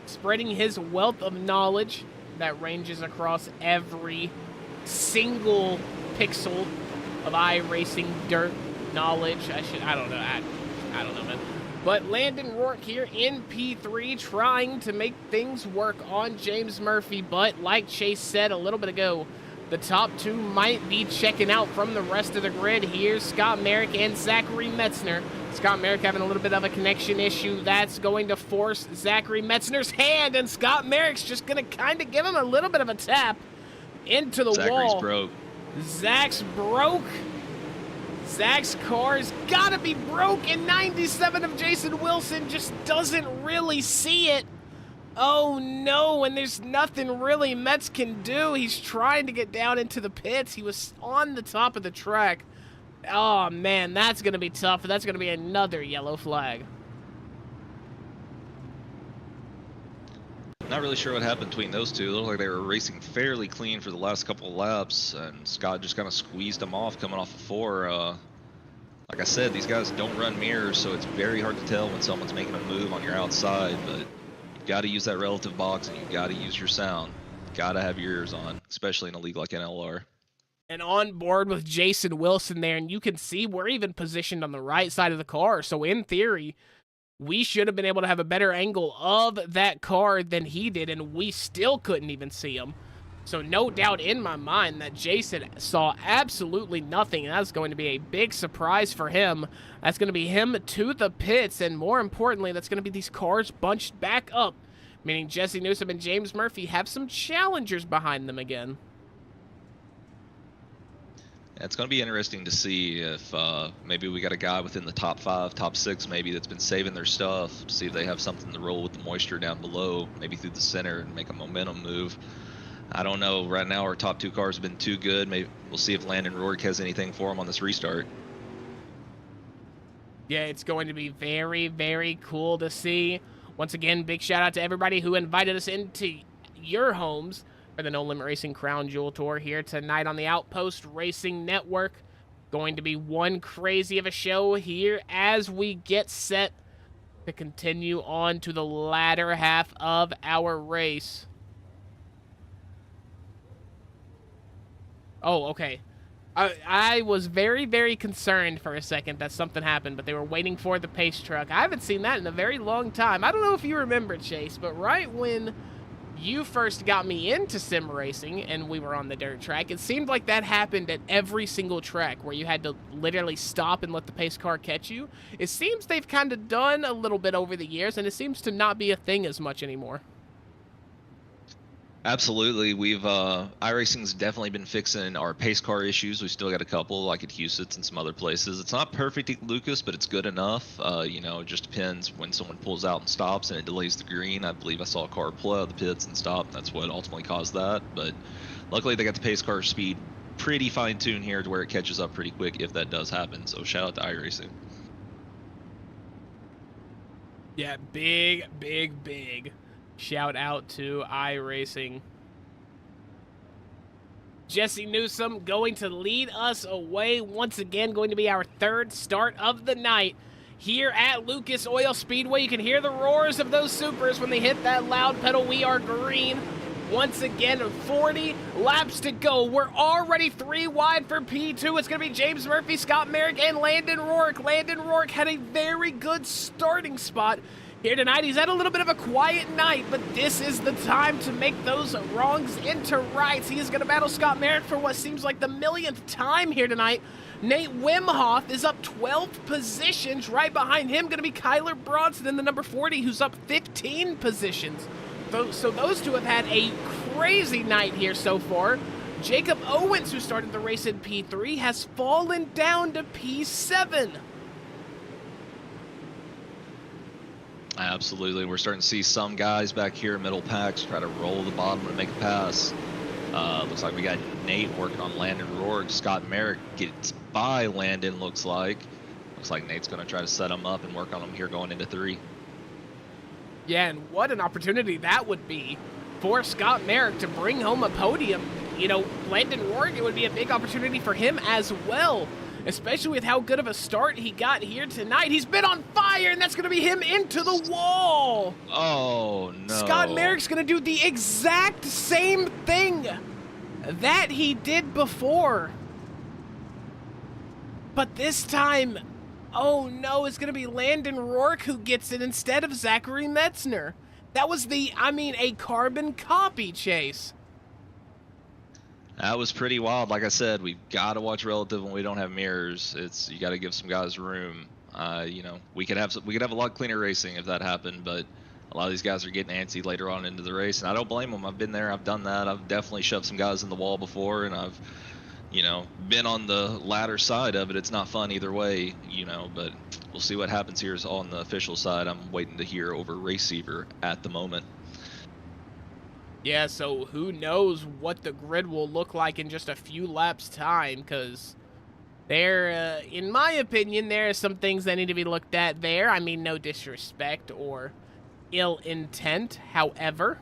spreading his wealth of knowledge that ranges across every single pixel of iRacing dirt knowledge. I don't know. I don't know, man. But Landon Rourke here in P3 trying to make things work on James Murphy. But like Chase said a little bit ago, the top two might be checking out from the rest of the grid. Here's Scott Merrick and Zachary Metzner. Scott Merrick having a little bit of a connection issue. That's going to force Zachary Metzner's hand, and Scott Merrick's just going to kind of give him a little bit of a tap into the Zachary's wall. broke. Zach's broke. Zach's car's got to be broke, and 97 of Jason Wilson just doesn't really see it. Oh no, and there's nothing really Metz can do. He's trying to get down into the pits. He was on the top of the track. Oh man, that's going to be tough. That's going to be another yellow flag. Not really sure what happened between those two. It looked like they were racing fairly clean for the last couple of laps, and Scott just kind of squeezed them off coming off of 4. Like I said, these guys don't run mirrors, so it's very hard to tell when someone's making a move on your outside, but you've got to use that relative box, and you've got to use your sound. Got to have your ears on, especially in a league like NLR. And on board with Jason Wilson there, and you can see we're even positioned on the right side of the car, so in theory, we should have been able to have a better angle of that car than he did, and we still couldn't even see him. So no doubt in my mind that Jason saw absolutely nothing, and that's going to be a big surprise for him. That's going to be him to the pits, and more importantly, that's going to be these cars bunched back up, meaning Jesse Newsom and James Murphy have some challengers behind them again. It's going to be interesting to see if maybe we got a guy within the top 5, top 6 maybe that's been saving their stuff, to see if they have something to roll with the moisture down below, maybe through the center and make a momentum move. I don't know. Right now our top 2 cars have been too good. Maybe we'll see if Landon Rourke has anything for him on this restart. Yeah, it's going to be very, very cool to see. Once again, big shout out to everybody who invited us into your homes for the No Limit Racing Crown Jewel Tour here tonight on the OuTPost Racing Network. Going to be one crazy of a show here as we get set to continue on to the latter half of our race. Oh, okay. I was very, very concerned for a second that something happened, but they were waiting for the pace truck. I haven't seen that in a very long time. I don't know if you remember, Chase, but right when you first got me into sim racing and we were on the dirt track, it seemed like that happened at every single track where you had to literally stop and let the pace car catch you. It seems they've kind of done a little bit over the years, and it seems to not be a thing as much anymore. Absolutely. We've iRacing's definitely been fixing our pace car issues. We still got a couple, like at Huset's and some other places. It's not perfect at Lucas, but it's good enough. You know, it just depends when someone pulls out and stops and it delays the green. I believe I saw a car pull out of the pits and stop. That's what ultimately caused that. But luckily they got the pace car speed pretty fine-tuned here to where it catches up pretty quick if that does happen. So shout out to iRacing. Yeah, big, big, big shout out to iRacing. Jesse Newsom going to lead us away once again, going to be our third start of the night here at Lucas Oil Speedway. You can hear the roars of those supers when they hit that loud pedal. We are green. Once again, 40 laps to go. We're already 3 wide for P2. It's going to be James Murphy, Scott Merrick, and Landon Rourke. Landon Rourke had a very good starting spot here tonight. He's had a little bit of a quiet night, but this is the time to make those wrongs into rights. He is going to battle Scott Merrick for what seems like the millionth time here tonight. Nate Wimhoff is up 12 positions. Right behind him, going to be Kyler Bronson in the number 40, who's up 15 positions. So those two have had a crazy night here so far. Jacob Owens, who started the race in P3, has fallen down to P7. Absolutely. We're starting to see some guys back here, middle packs, try to roll the bottom and make a pass. Looks like we got Nate working on Landon Rourke. Scott Merrick gets by Landon, looks like. Looks like Nate's going to try to set him up and work on him here going into 3. Yeah, and what an opportunity that would be for Scott Merrick to bring home a podium. You know, Landon Rourke, it would be a big opportunity for him as well, especially with how good of a start he got here tonight. He's been on fire, and that's going to be him into the wall. Oh, no. Scott Merrick's going to do the exact same thing that he did before. But this time, oh no, it's going to be Landon Rourke who gets it instead of Zachary Metzner. That was a carbon copy, Chase. That was pretty wild. Like I said, we've got to watch relative when we don't have mirrors. You got to give some guys room. You know, we could have a lot cleaner racing if that happened, but a lot of these guys are getting antsy later on into the race, and I don't blame them. I've been there, I've done that. I've definitely shoved some guys in the wall before, and I've, you know, been on the latter side of it. It's not fun either way, you know, but we'll see what happens here is on the official side. I'm waiting to hear over Receiver at the moment. Yeah, so who knows what the grid will look like in just a few laps' time, because there, in my opinion, there are some things that need to be looked at there. I mean, no disrespect or ill intent. However,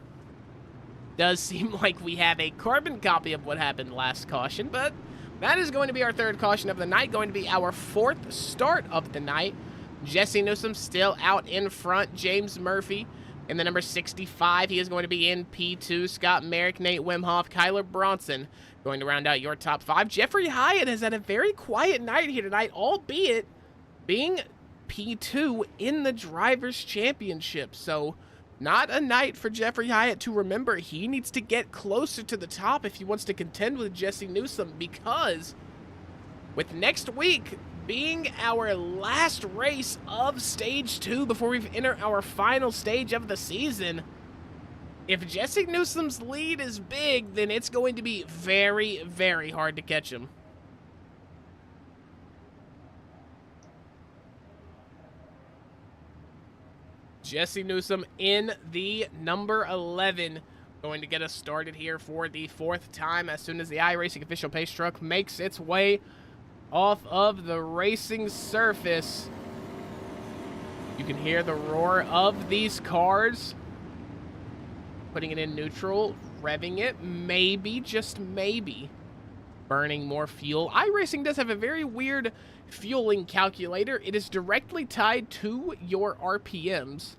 does seem like we have a carbon copy of what happened last caution, but that is going to be our third caution of the night, going to be our fourth start of the night. Jesse Newsom still out in front. James Murphy in the number 65, he is going to be in P2. Scott Merrick, Nate Wimhoff, Kyler Bronson going to round out your top 5. Jeffrey Hyatt has had a very quiet night here tonight, albeit being P2 in the Drivers' Championship. So not a night for Jeffrey Hyatt to remember. He needs to get closer to the top if he wants to contend with Jesse Newsom, because with next week being our last race of Stage 2 before we enter our final stage of the season, if Jesse Newsom's lead is big, then it's going to be very, very hard to catch him. Jesse Newsom in the number 11, going to get us started here for the fourth time as soon as the iRacing official pace truck makes its way off of the racing surface. You can hear the roar of these cars. Putting it in neutral, revving it, maybe, just maybe, burning more fuel. iRacing does have a very weird fueling calculator. It is directly tied to your RPMs.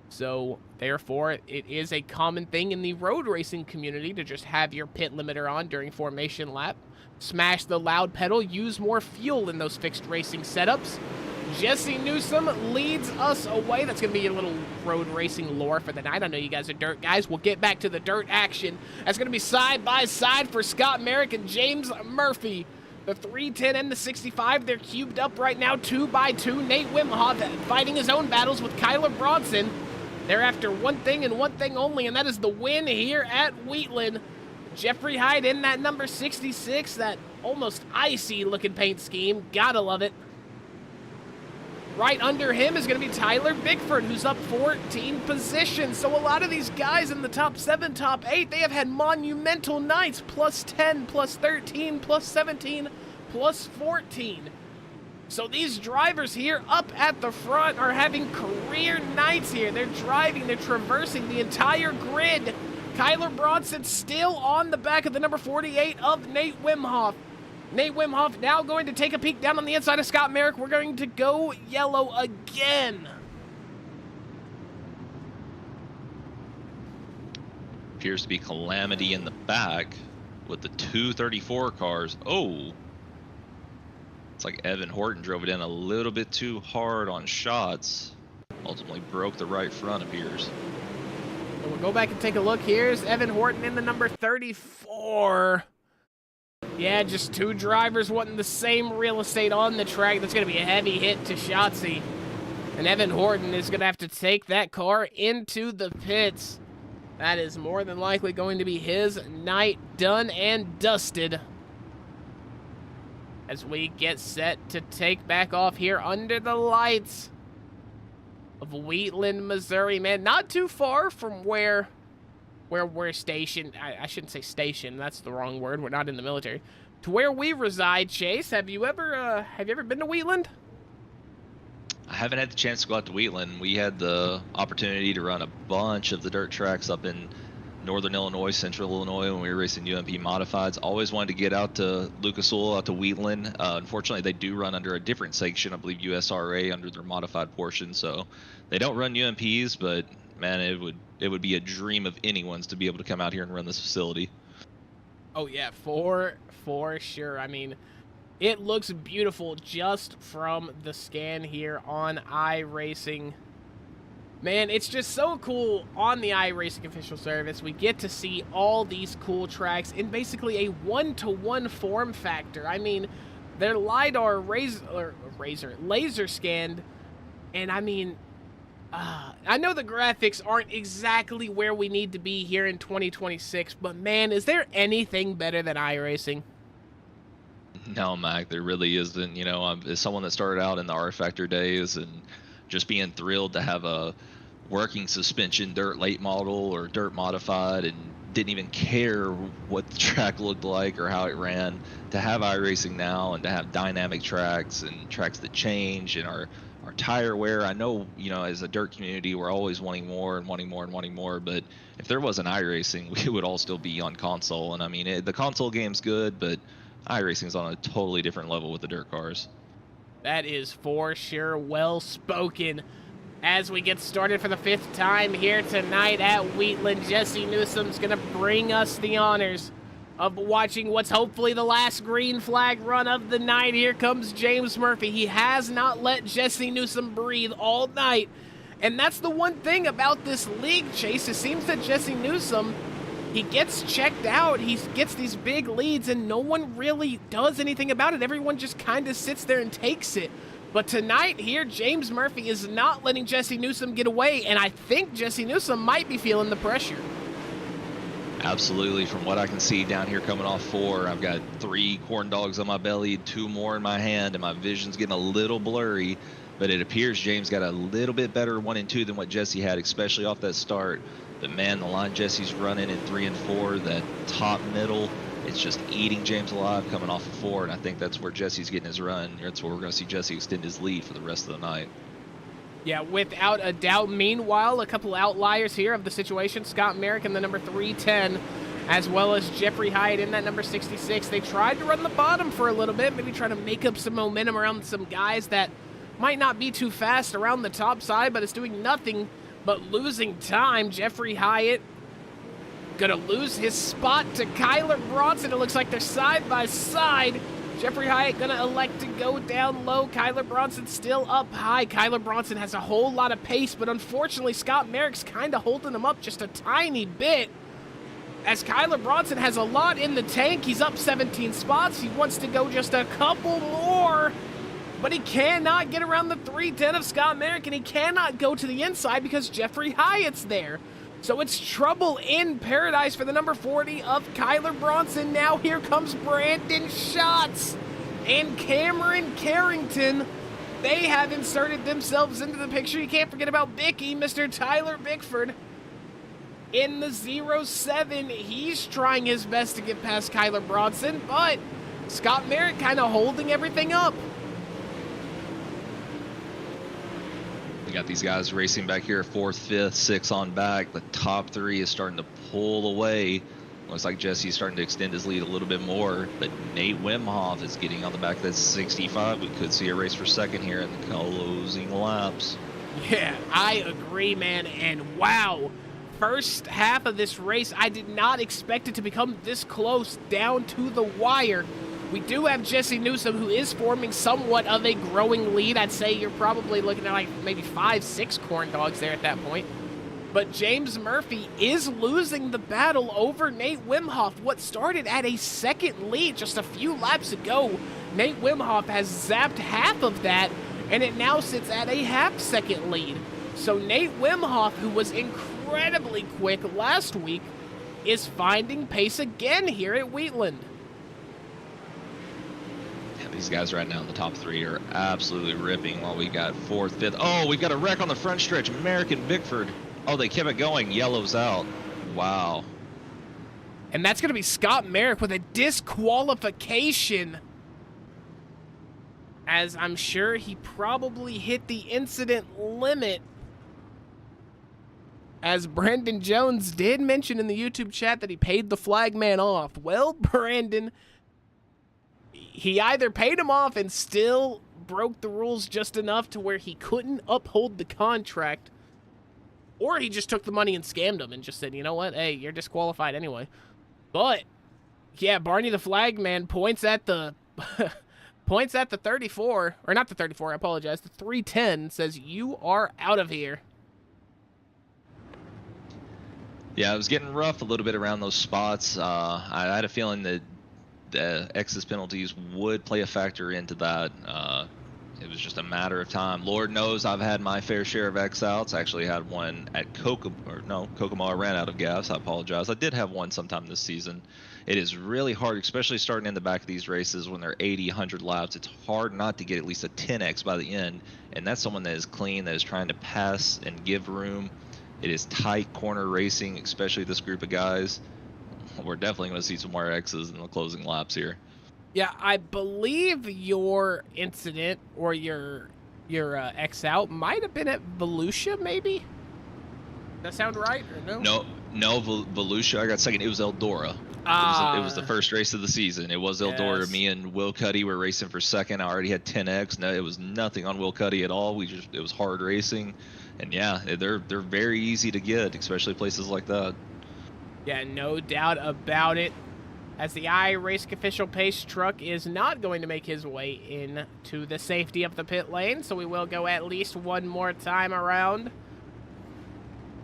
So, therefore, it is a common thing in the road racing community to just have your pit limiter on during formation lap. Smash the loud pedal, use more fuel in those fixed racing setups. Jesse Newsom leads us away. That's going to be a little road racing lore for the night. I know you guys are dirt guys. We'll get back to the dirt action. That's going to be side by side for Scott Merrick and James Murphy. The 310 and the 65, they're cubed up right now 2 by 2. Nate Wimhoff fighting his own battles with Kyler Bronson. They're after one thing and one thing only, and that is the win here at Wheatland. Jeffrey Hyde in that number 66, that almost icy looking paint scheme. Gotta love it. Right under him is going to be Tyler Bickford, who's up 14 positions. So a lot of these guys in the top 7, top 8, they have had monumental nights. Plus 10, plus 13, plus 17, plus 14. So these drivers here up at the front are having career nights here. They're driving, they're traversing the entire grid. Kyler Bronson still on the back of the number 48 of Nate Wimhoff. Nate Wimhoff now going to take a peek down on the inside of Scott Merrick. We're going to go yellow again. Appears to be Calamity in the back with the 234 cars. Oh. It's like Evan Horton drove it in a little bit too hard on shots. Ultimately broke the right front, appears. So we'll go back and take a look. Here's Evan Horton in the number 34. Yeah, just two drivers wanting the same real estate on the track. That's going to be a heavy hit to Shotzi. And Evan Horton is going to have to take that car into the pits. That is more than likely going to be his night done and dusted. As we get set to take back off here under the lights of Wheatland, Missouri. Man, not too far from where we're stationed. I shouldn't say station. That's the wrong word. We're not in the military. To where we reside, Chase. Have you ever been to Wheatland? I haven't had the chance to go out to Wheatland. We had the opportunity to run a bunch of the dirt tracks up in Northern Illinois, Central Illinois when we were racing UMP Modifieds. Always wanted to get out to Lucas Oil, out to Wheatland. Unfortunately, they do run under a different section, I believe USRA, under their modified portion. So they don't run UMPs, but man, it would be a dream of anyone's to be able to come out here and run this facility. Oh yeah, for sure. I mean, It looks beautiful just from the scan here on iRacing. Man, it's just so cool on the iRacing official service. We get to see all these cool tracks in basically a one-to-one form factor. I mean, they're LiDAR laser scanned, and I mean, I know the graphics aren't exactly where we need to be here in 2026, but man, is there anything better than iRacing? No, Mac, there really isn't. You know, as someone that started out in the R Factor days and just being thrilled to have a working suspension dirt late model or dirt modified and didn't even care what the track looked like or how it ran, to have iRacing now and to have dynamic tracks and tracks that change and our tire wear. I know, you know, as a dirt community, we're always wanting more and wanting more and wanting more, but if there wasn't iRacing, we would all still be on console. And I mean, the console game's good, but iRacing's on a totally different level with the dirt cars. That is for sure well spoken. As we get started for the 5th time here tonight at Wheatland, Jesse Newsom's going to bring us the honors of watching what's hopefully the last green flag run of the night. Here comes James Murphy. He has not let Jesse Newsom breathe all night. And that's the one thing about this league, Chase. It seems that Jesse Newsom, he gets checked out, he gets these big leads, and no one really does anything about it. Everyone just kind of sits there and takes it. But tonight here, James Murphy is not letting Jesse Newsom get away, and I think Jesse Newsom might be feeling the pressure. Absolutely. From what I can see down here coming off 4, I've got 3 corn dogs on my belly, 2 more in my hand, and my vision's getting a little blurry. But it appears James got a little bit better 1 and 2 than what Jesse had, especially off that start. But man, the line Jesse's running in 3 and 4, that top middle, it's just eating James alive coming off of 4, and I think that's where Jesse's getting his run. That's where we're going to see Jesse extend his lead for the rest of the night. Yeah, without a doubt. Meanwhile, a couple outliers here of the situation. Scott Merrick in the number 310, as well as Jeffrey Hyatt in that number 66. They tried to run the bottom for a little bit, maybe try to make up some momentum around some guys that might not be too fast around the top side, but it's doing nothing but losing time. Jeffrey Hyatt gonna lose his spot to Kyler Bronson. It looks like they're side by side. Jeffrey Hyatt gonna elect to go down low. Kyler Bronson still up high. Kyler Bronson has a whole lot of pace, but unfortunately Scott Merrick's kind of holding him up just a tiny bit. As Kyler Bronson has a lot in the tank, he's up 17 spots. He wants to go just a couple more, but he cannot get around the 310 of Scott Merrick, and he cannot go to the inside because Jeffrey Hyatt's there. So it's trouble in paradise for the number 40 of Kyler Bronson. Now here comes Brandon Schatz and Cameron Carrington. They have inserted themselves into the picture. You can't forget about Bicky, Mr. Tyler Bickford. In the 07, he's trying his best to get past Kyler Bronson, but Scott Merrick kind of holding everything up. We got these guys racing back here, 4th, 5th, 6 on back. The top 3 is starting to pull away. Looks like Jesse's starting to extend his lead a little bit more, but Nate Wimhoff is getting on the back of that 65. We could see a race for second here in the closing laps. Yeah, I agree, man, and wow. First half of this race, I did not expect it to become this close down to the wire. We do have Jesse Newsom, who is forming somewhat of a growing lead. I'd say you're probably looking at like maybe 5-6 corn dogs there at that point. But James Murphy is losing the battle over Nate Wimhoff. What started at a second lead just a few laps ago, Nate Wimhoff has zapped half of that, and it now sits at a half-second lead. So Nate Wimhoff, who was incredibly quick last week, is finding pace again here at Wheatland. These guys right now in the top 3 are absolutely ripping while we got 4th, 5th. Oh, we've got a wreck on the front stretch. Merrick and Bickford. Oh, they kept it going. Yellow's out. Wow. And that's going to be Scott Merrick with a disqualification, as I'm sure he probably hit the incident limit. As Brandon Jones did mention in the YouTube chat that he paid the flag man off. Well, Brandon, he either paid him off and still broke the rules just enough to where he couldn't uphold the contract, or he just took the money and scammed him and just said, you know what, hey, you're disqualified anyway. But, yeah, Barney the Flag Man points at the Points at the 34, or not the 34, I apologize. The 310 says you are out of here. Yeah, it was getting rough a little bit around those spots. I had a feeling that the excess penalties would play a factor into that. It was just a matter of time. Lord knows I've had my fair share of X outs. I actually had one at Kokomo. I ran out of gas. I apologize. I did have one sometime this season. It is really hard, especially starting in the back of these races when they're 80, 100 laps. It's hard not to get at least a 10X by the end, and that's someone that is clean, that is trying to pass and give room. It is tight corner racing, especially this group of guys. We're definitely going to see some more X's in the closing laps here. Yeah, I believe your incident or your X out might have been at Volusia, maybe? Does that sound right or no? No, Volusia. I got second. It was Eldora. It was the first race of the season. It was Eldora. Yes. Me and Will Cuddy were racing for second. I already had 10X. No, it was nothing on Will Cuddy at all. It was hard racing, and yeah, they're very easy to get, especially places like that. Yeah, no doubt about it. As the iRacing official pace truck is not going to make his way in to the safety of the pit lane, so we will go at least one more time around.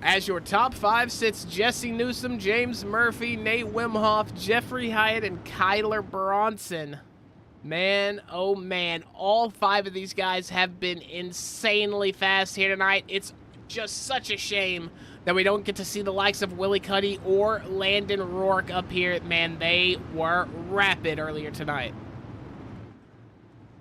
As your top 5 sits Jesse Newsom, James Murphy, Nate Wimhoff, Jeffrey Hyatt, and Kyler Bronson. Man, oh man, all 5 of these guys have been insanely fast here tonight. It's just such a shame that we don't get to see the likes of Willie Cuddy or Landon Rourke up here. Man, they were rapid earlier tonight.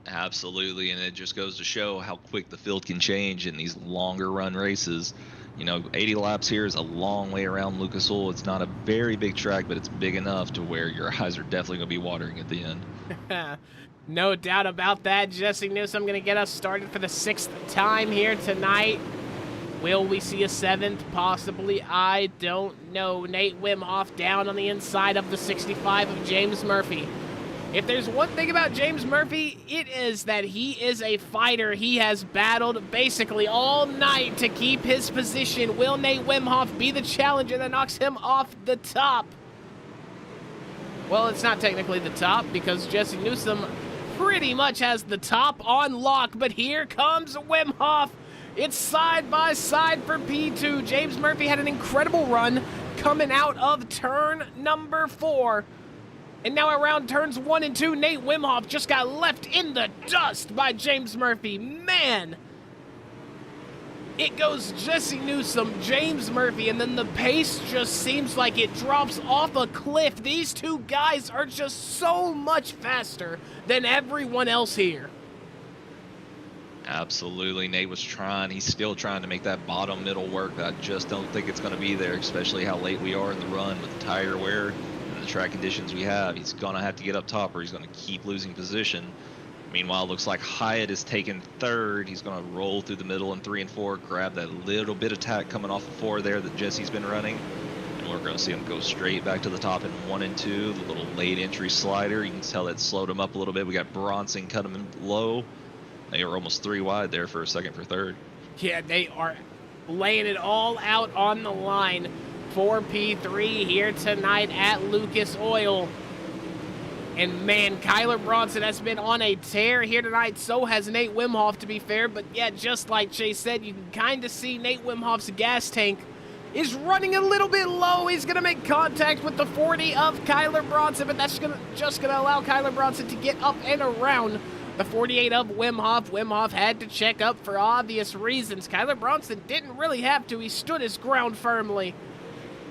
Absolutely, and it just goes to show how quick the field can change in these longer run races. You know, 80 laps here is a long way around Lucas Oil. It's not a very big track, but it's big enough to where your eyes are definitely going to be watering at the end. No doubt about that. Jesse Newsom going to get us started for the 6th time here tonight. Will we see a 7th? Possibly. I don't know. Nate Wimhoff down on the inside of the 65 of James Murphy. If there's one thing about James Murphy, it is that he is a fighter. He has battled basically all night to keep his position. Will Nate Wimhoff be the challenger that knocks him off the top? Well, it's not technically the top because Jesse Newsom pretty much has the top on lock, but here comes Wimhoff. It's side by side for P2. James Murphy had an incredible run coming out of turn number 4. And now around turns 1 and 2, Nate Wimhoff just got left in the dust by James Murphy. Man, it goes Jesse Newsom, James Murphy, and then the pace just seems like it drops off a cliff. These two guys are just so much faster than everyone else here. Absolutely. Nate was trying. He's still trying to make that bottom middle work, but I just don't think it's going to be there, especially how late we are in the run with the tire wear and the track conditions we have. He's going to have to get up top or he's going to keep losing position. Meanwhile, it looks like Hyatt is taking 3rd. He's going to roll through the middle in 3 and 4, grab that little bit of tack coming off of 4 there that Jesse's been running. And we're going to see him go straight back to the top in 1 and 2. The little late entry slider. You can tell that slowed him up a little bit. We got Bronson cut him in low. They were almost 3 wide there for a 2nd for 3rd. Yeah, they are laying it all out on the line for P3 here tonight at Lucas Oil. And man, Kyler Bronson has been on a tear here tonight. So has Nate Wimhoff, to be fair. But yeah, just like Chase said, you can kind of see Nate Wimhoff's gas tank is running a little bit low. He's going to make contact with the 40 of Kyler Bronson, but that's just going to allow Kyler Bronson to get up and around the 48 of Wimhoff. Wimhoff had to check up for obvious reasons. Kyler Bronson didn't really have to. He stood his ground firmly.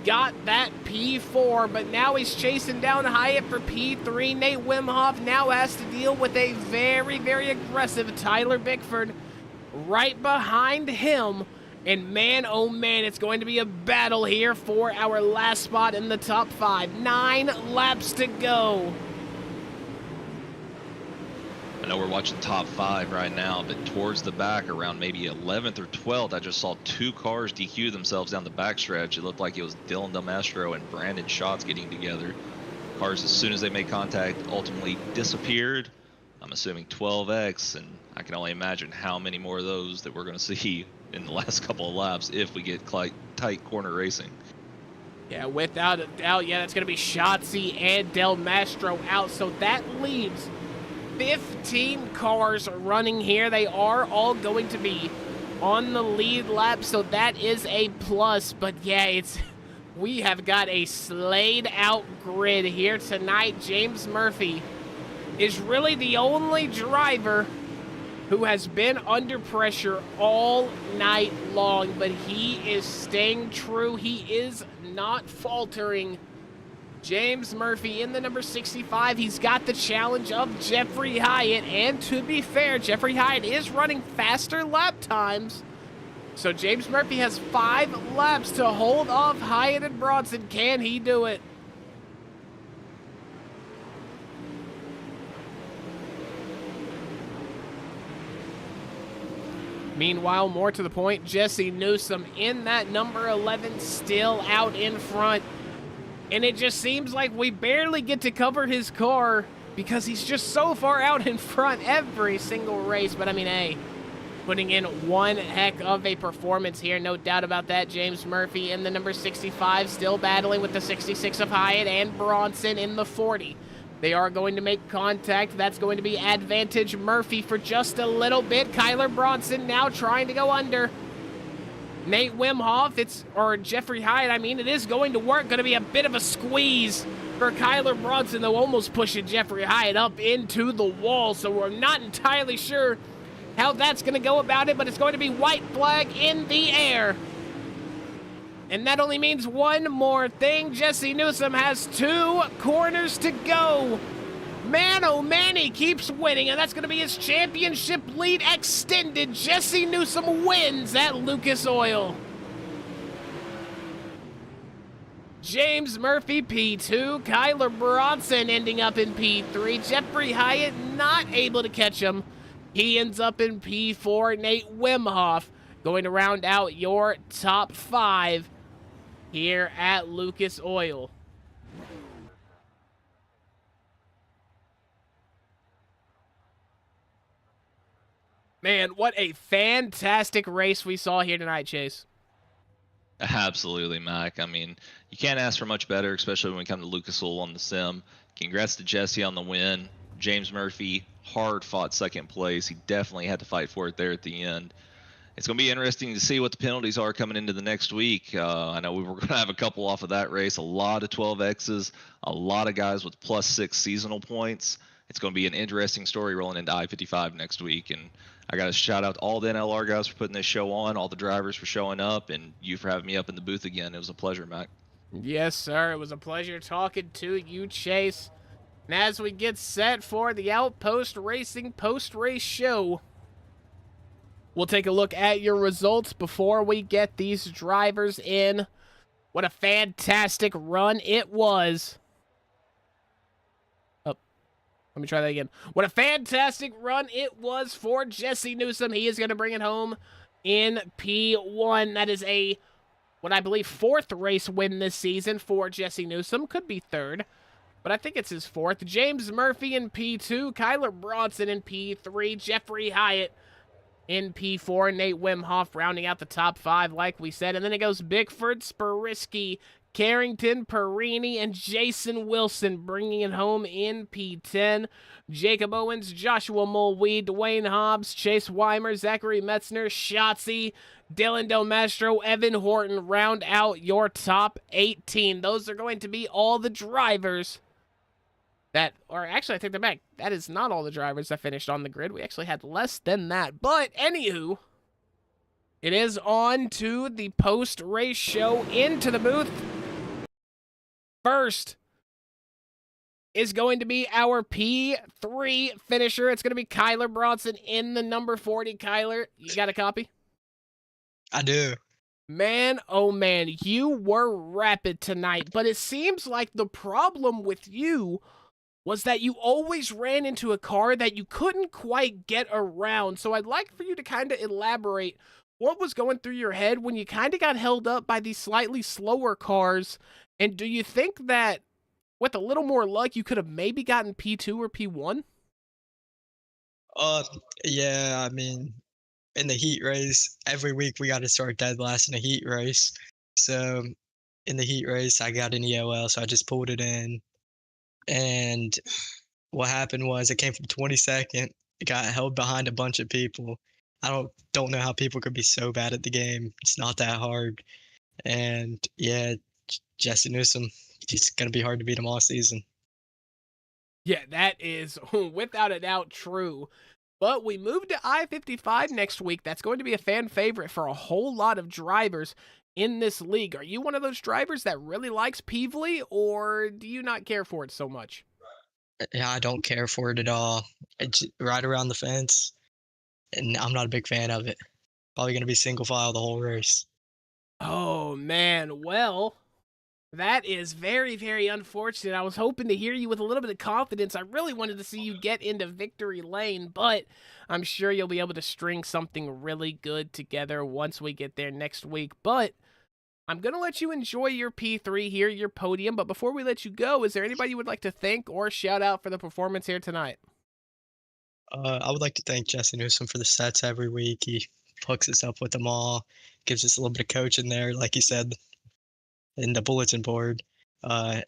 Got that P4, but now he's chasing down Hyatt for P3. Nate Wimhoff now has to deal with a very, very aggressive Tyler Bickford right behind him. And man, oh man, it's going to be a battle here for our last spot in the top 5. 9 laps to go. I know we're watching top 5 right now, but towards the back around maybe 11th or 12th, I just saw 2 cars DQ themselves down the backstretch. It looked like it was Dylan Delmastro and Brandon Schatz getting together. Cars, as soon as they made contact, ultimately disappeared. I'm assuming 12X, and I can only imagine how many more of those that we're going to see in the last couple of laps if we get tight corner racing. Yeah, without a doubt, yeah, that's going to be Schatzy and Delmastro out, so that leaves 15 cars running here. They are all going to be on the lead lap, so that is a plus. But yeah, we have got a slayed out grid here tonight. James Murphy is really the only driver who has been under pressure all night long, but he is staying true. He is not faltering. James Murphy in the number 65. He's got the challenge of Jeffrey Hyatt, and to be fair, Jeffrey Hyatt is running faster lap times. So James Murphy has 5 laps to hold off Hyatt and Bronson. Can he do it? Meanwhile, more to the point, Jesse Newsom in that number 11, still out in front. And it just seems like we barely get to cover his car because he's just so far out in front every single race. But I mean, hey, putting in one heck of a performance here, no doubt about that. James Murphy in the number 65, still battling with the 66 of Hyatt and Bronson in the 40. They are going to make contact. That's going to be advantage Murphy for just a little bit. Kyler Bronson now trying to go under. Nate Wimhoff, or Jeffrey Hyatt, I mean, it is going to work. Going to be a bit of a squeeze for Kyler Bronson, though, almost pushing Jeffrey Hyatt up into the wall. So we're not entirely sure how that's going to go about it, but it's going to be white flag in the air. And that only means one more thing. Jesse Newsom has 2 corners to go. Man, oh man, he keeps winning, and that's going to be his championship lead extended. Jesse Newsom wins at Lucas Oil. James Murphy, P2. Kyler Bronson ending up in P3. Jeffrey Hyatt not able to catch him. He ends up in P4. Nate Wimhoff going to round out your top 5 here at Lucas Oil. Man, what a fantastic race we saw here tonight, Chase. Absolutely, Mac. I mean, you can't ask for much better, especially when we come to Lucas Oil on the sim. Congrats to Jesse on the win. James Murphy, hard-fought second place. He definitely had to fight for it there at the end. It's going to be interesting to see what the penalties are coming into the next week. I know we were going to have a couple off of that race. A lot of 12Xs, a lot of guys with +6 seasonal points. It's going to be an interesting story rolling into I-55 next week. And I got to shout out all the NLR guys for putting this show on, all the drivers for showing up, and you for having me up in the booth again. It was a pleasure, Mac. Yes, sir. It was a pleasure talking to you, Chase. And as we get set for the Outpost Racing post-race show, we'll take a look at your results before we get these drivers in. What a fantastic run it was. Oh, let me try that again. What a fantastic run it was for Jesse Newsom. He is going to bring it home in P1. That is what I believe 4th race win this season for Jesse Newsom. Could be 3rd, but I think it's his 4th. James Murphy in P2. Kyler Bronson in P3. Jeffrey Hyatt in P4, Nate Wimhoff rounding out the top 5, like we said. And then it goes Bickford, Sparisky, Carrington, Perini, and Jason Wilson bringing it home in P10. Jacob Owens, Joshua Mulwee, Dwayne Hobbs, Chase Weimer, Zachary Metzner, Shotzi, Dylan Del Mastro, Evan Horton round out your top 18. Those are going to be all the drivers actually, I take that back. That is not all the drivers that finished on the grid. We actually had less than that. But, anywho, it is on to the post-race show. Into the booth. First is going to be our P3 finisher. It's going to be Kyler Bronson in the number 40. Kyler, you got a copy? I do. Man, oh man, you were rapid tonight. But it seems like the problem with you was that you always ran into a car that you couldn't quite get around. So I'd like for you to kind of elaborate what was going through your head when you kind of got held up by these slightly slower cars. And do you think that with a little more luck, you could have maybe gotten P2 or P1? Yeah, I mean, in the heat race, every week we got to start dead last in a heat race. So in the heat race, I got an EOL, so I just pulled it in. And what happened was it came from 22nd. It got held behind a bunch of people. I don't know how people could be so bad at the game. It's not that hard. And yeah, Jesse Newsom, he's gonna be hard to beat him all season. Yeah, that is without a doubt true. But we move to I-55 next week. That's going to be a fan favorite for a whole lot of drivers in this league. Are you one of those drivers that really likes Peevely, or do you not care for it so much? Yeah, I don't care for it at all. It's right around the fence, and I'm not a big fan of it. Probably gonna be single file the whole race. Oh, man. Well, that is very, very unfortunate. I was hoping to hear you with a little bit of confidence. I really wanted to see you get into victory lane, but I'm sure you'll be able to string something really good together once we get there next week. But I'm going to let you enjoy your P3 here, your podium. But before we let you go, is there anybody you would like to thank or shout out for the performance here tonight? I would like to thank Jesse Newsom for the sets every week. He hooks us up with them all, gives us a little bit of coaching there, like he said in the bulletin board.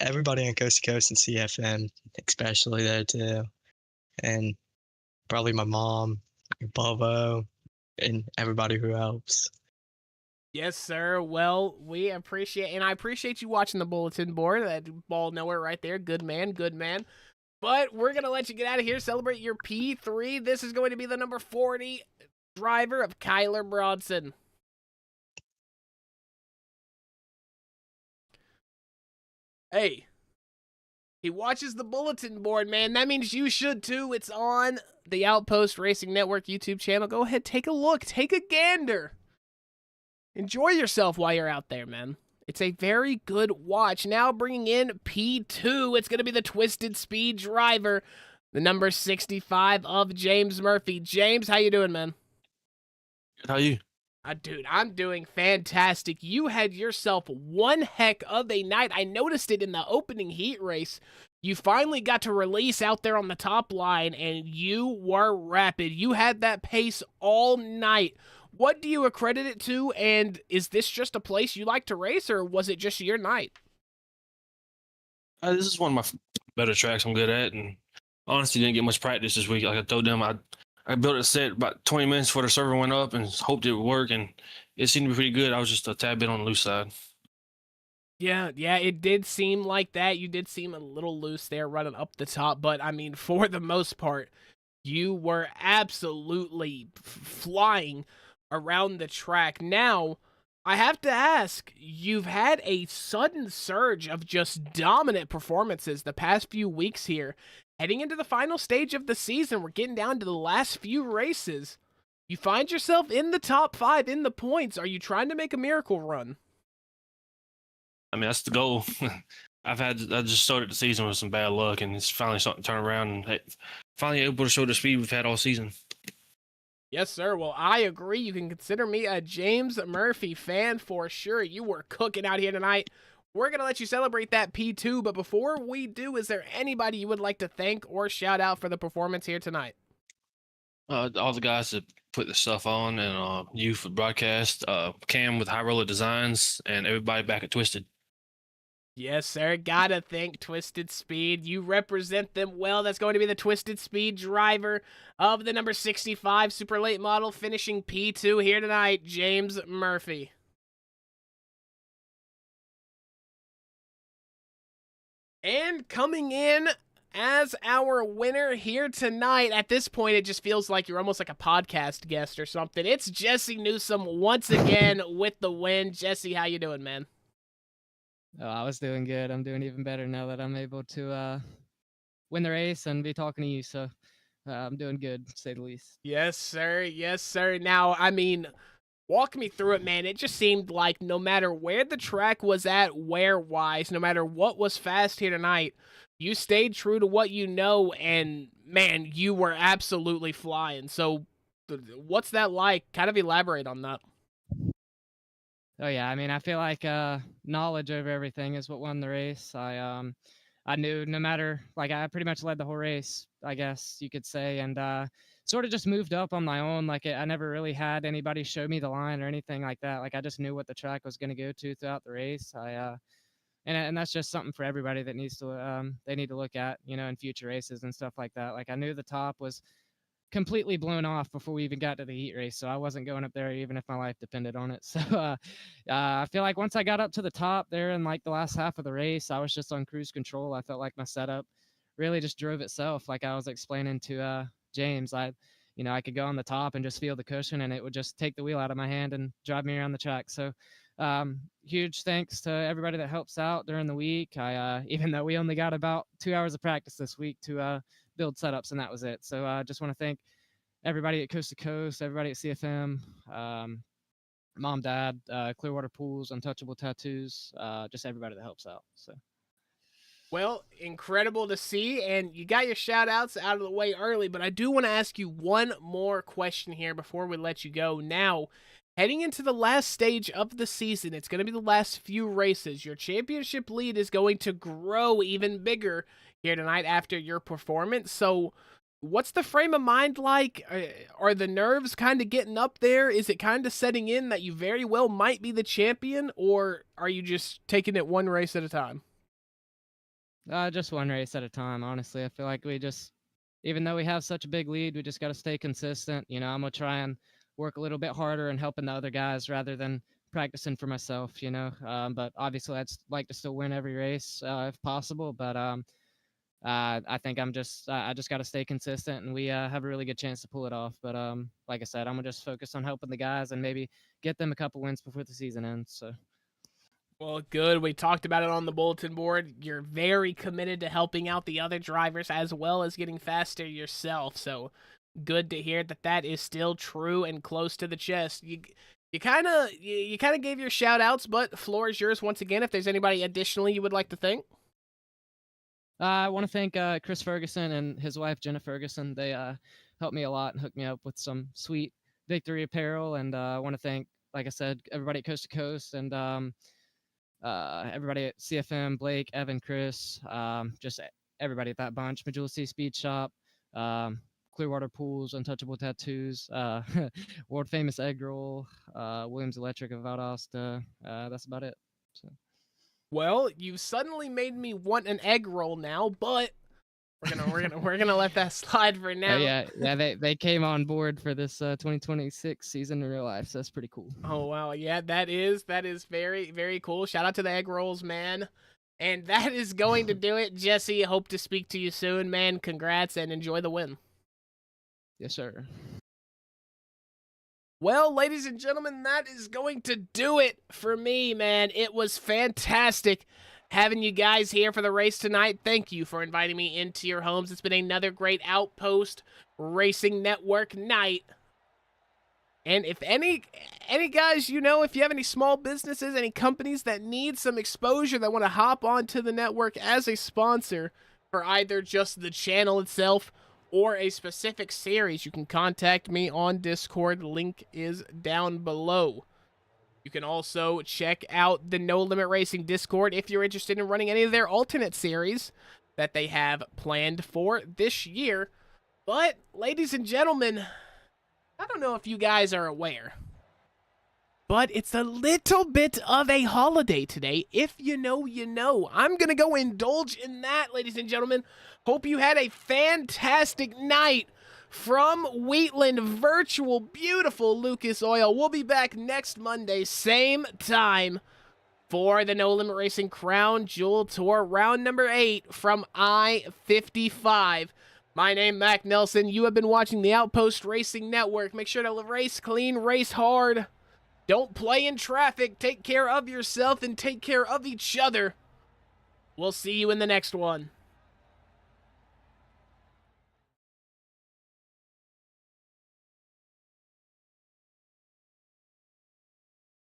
Everybody on Coast to Coast and CFM, especially there too, and probably my mom, Bovo, and everybody who helps. Yes, sir. Well, we appreciate, and I appreciate you watching the bulletin board. That ball nowhere right there. Good man, good man. But we're going to let you get out of here, celebrate your P3. This is going to be the number 40 driver of Kyler Bronson. Hey, he watches the bulletin board, man. That means you should too. It's on the OuTPost Racing Network YouTube channel. Go ahead, take a look, take a gander. Enjoy yourself while you're out there, man. It's a very good watch. Now bringing in P2. It's going to be the Twisted Speed driver, the number 65 of James Murphy. James, how you doing, man? Good, how you? Dude, I'm doing fantastic. You had yourself one heck of a night. I noticed it in the opening heat race. You finally got to release out there on the top line, and you were rapid. You had that pace all night. What do you accredit it to, and is this just a place you like to race, or was it just your night? This is one of my better tracks I'm good at, and honestly didn't get much practice this week. Like I told them, I built a set about 20 minutes before the server went up and hoped it would work, and it seemed to be pretty good. I was just a tad bit on the loose side. Yeah, it did seem like that. You did seem a little loose there running up the top, but I mean, for the most part, you were absolutely flying around the track. Now, I have to ask, you've had a sudden surge of just dominant performances the past few weeks here. Heading into the final stage of the season, we're getting down to the last few races. You find yourself in the top 5 in the points. Are you trying to make a miracle run? I mean, that's the goal. I just started the season with some bad luck, and it's finally starting to turn around, and finally able to show the speed we've had all season. Yes, sir. Well, I agree. You can consider me a James Murphy fan for sure. You were cooking out here tonight. We're going to let you celebrate that P2, but before we do, is there anybody you would like to thank or shout out for the performance here tonight? All the guys that put the stuff on, and you for broadcast, Cam with High Roller Designs, and everybody back at Twisted. Yes, sir. Gotta thank Twisted Speed. You represent them well. That's going to be the Twisted Speed driver of the number 65 Super Late model, finishing P2 here tonight, James Murphy. And coming in as our winner here tonight, at this point, it just feels like you're almost like a podcast guest or something. It's Jesse Newsom once again with the win. Jesse, how you doing, man? Oh, I was doing good. I'm doing even better now that I'm able to win the race and be talking to you. So I'm doing good, to say the least. Yes, sir. Yes, sir. Now, I mean, walk me through it, man. It just seemed like no matter where the track was at, wear-wise, no matter what was fast here tonight, you stayed true to what you know, and, man, you were absolutely flying. So what's that like? Kind of elaborate on that. Oh yeah, I mean, I feel like knowledge over everything is what won the race. I knew no matter, like, I pretty much led the whole race, I guess you could say, and sort of just moved up on my own. Like, I never really had anybody show me the line or anything like that. Like, I just knew what the track was going to go to throughout the race. I and that's just something for everybody that needs to they need to look at, you know, in future races and stuff like that. Like I knew the top was completely blown off before we even got to the heat race, so I wasn't going up there even if my life depended on it. So I feel like once I got up to the top there in like the last half of the race, I was just on cruise control. I felt like my setup really just drove itself. Like I was explaining to James, I could go on the top and just feel the cushion, and it would just take the wheel out of my hand and drive me around the track. So huge thanks to everybody that helps out during the week. I even though we only got about 2 hours of practice this week to build setups, and that was it. So I just want to thank everybody at Coast to Coast, everybody at CFM, mom, dad, Clearwater Pools, Untouchable Tattoos, just everybody that helps out. So. Well, incredible to see, and you got your shout-outs out of the way early, but I do want to ask you one more question here before we let you go. Now, heading into the last stage of the season, it's going to be the last few races. Your championship lead is going to grow even bigger here tonight after your performance. So what's the frame of mind like? Are the nerves kind of getting up there? Is it kind of setting in that you very well might be the champion, or are you just taking it one race at a time? Just one race at a time, honestly. I feel like even though we have such a big lead, we just got to stay consistent. You know, I'm going to try and work a little bit harder and helping the other guys rather than practicing for myself, you know. But obviously I'd like to still win every race if possible. But I think I just got to stay consistent, and we have a really good chance to pull it off. But like I said, I'm going to just focus on helping the guys and maybe get them a couple wins before the season ends. So. Well, good. We talked about it on the bulletin board. You're very committed to helping out the other drivers as well as getting faster yourself. So good to hear that is still true and close to the chest. You kind of gave your shout outs, but floor is yours once again if there's anybody additionally you would like to thank. I want to thank Chris Ferguson and his wife Jenna Ferguson. They helped me a lot and hooked me up with some sweet victory apparel. And I want to thank, like I said, everybody at Coast to Coast and everybody at CFM, Blake, Evan, Chris, just everybody at that bunch. Majula C Speed Shop, Clearwater Pools, Untouchable Tattoos, world famous egg roll, Williams Electric of Valdosta. That's about it. So. Well, you suddenly made me want an egg roll now, but we're gonna let that slide for now. Yeah. They came on board for this 2026 season in real life, so that's pretty cool. Oh wow, yeah, that is very, very cool. Shout out to the egg rolls, man. And that is going to do it, Jesse. Hope to speak to you soon, man. Congrats and enjoy the win. Yes, sir. Well, ladies and gentlemen, that is going to do it for me, man. It was fantastic having you guys here for the race tonight. Thank you for inviting me into your homes. It's been another great OuTPost Racing Network night. And if any guys, you know, if you have any small businesses, any companies that need some exposure that want to hop onto the network as a sponsor for either just the channel itself or a specific series, you can contact me on Discord. Link is down below. You can also check out the No Limit Racing Discord if you're interested in running any of their alternate series that they have planned for this year. But, ladies and gentlemen, I don't know if you guys are aware, but it's a little bit of a holiday today. If you know, you know. I'm going to go indulge in that, ladies and gentlemen. Hope you had a fantastic night from Wheatland Virtual, beautiful Lucas Oil. We'll be back next Monday, same time, for the No Limit Racing Crown Jewel Tour, round number 8 from I-55. My name, Mac Nelson. You have been watching the OuTPost Racing Network. Make sure to race clean, race hard. Don't play in traffic. Take care of yourself and take care of each other. We'll see you in the next one.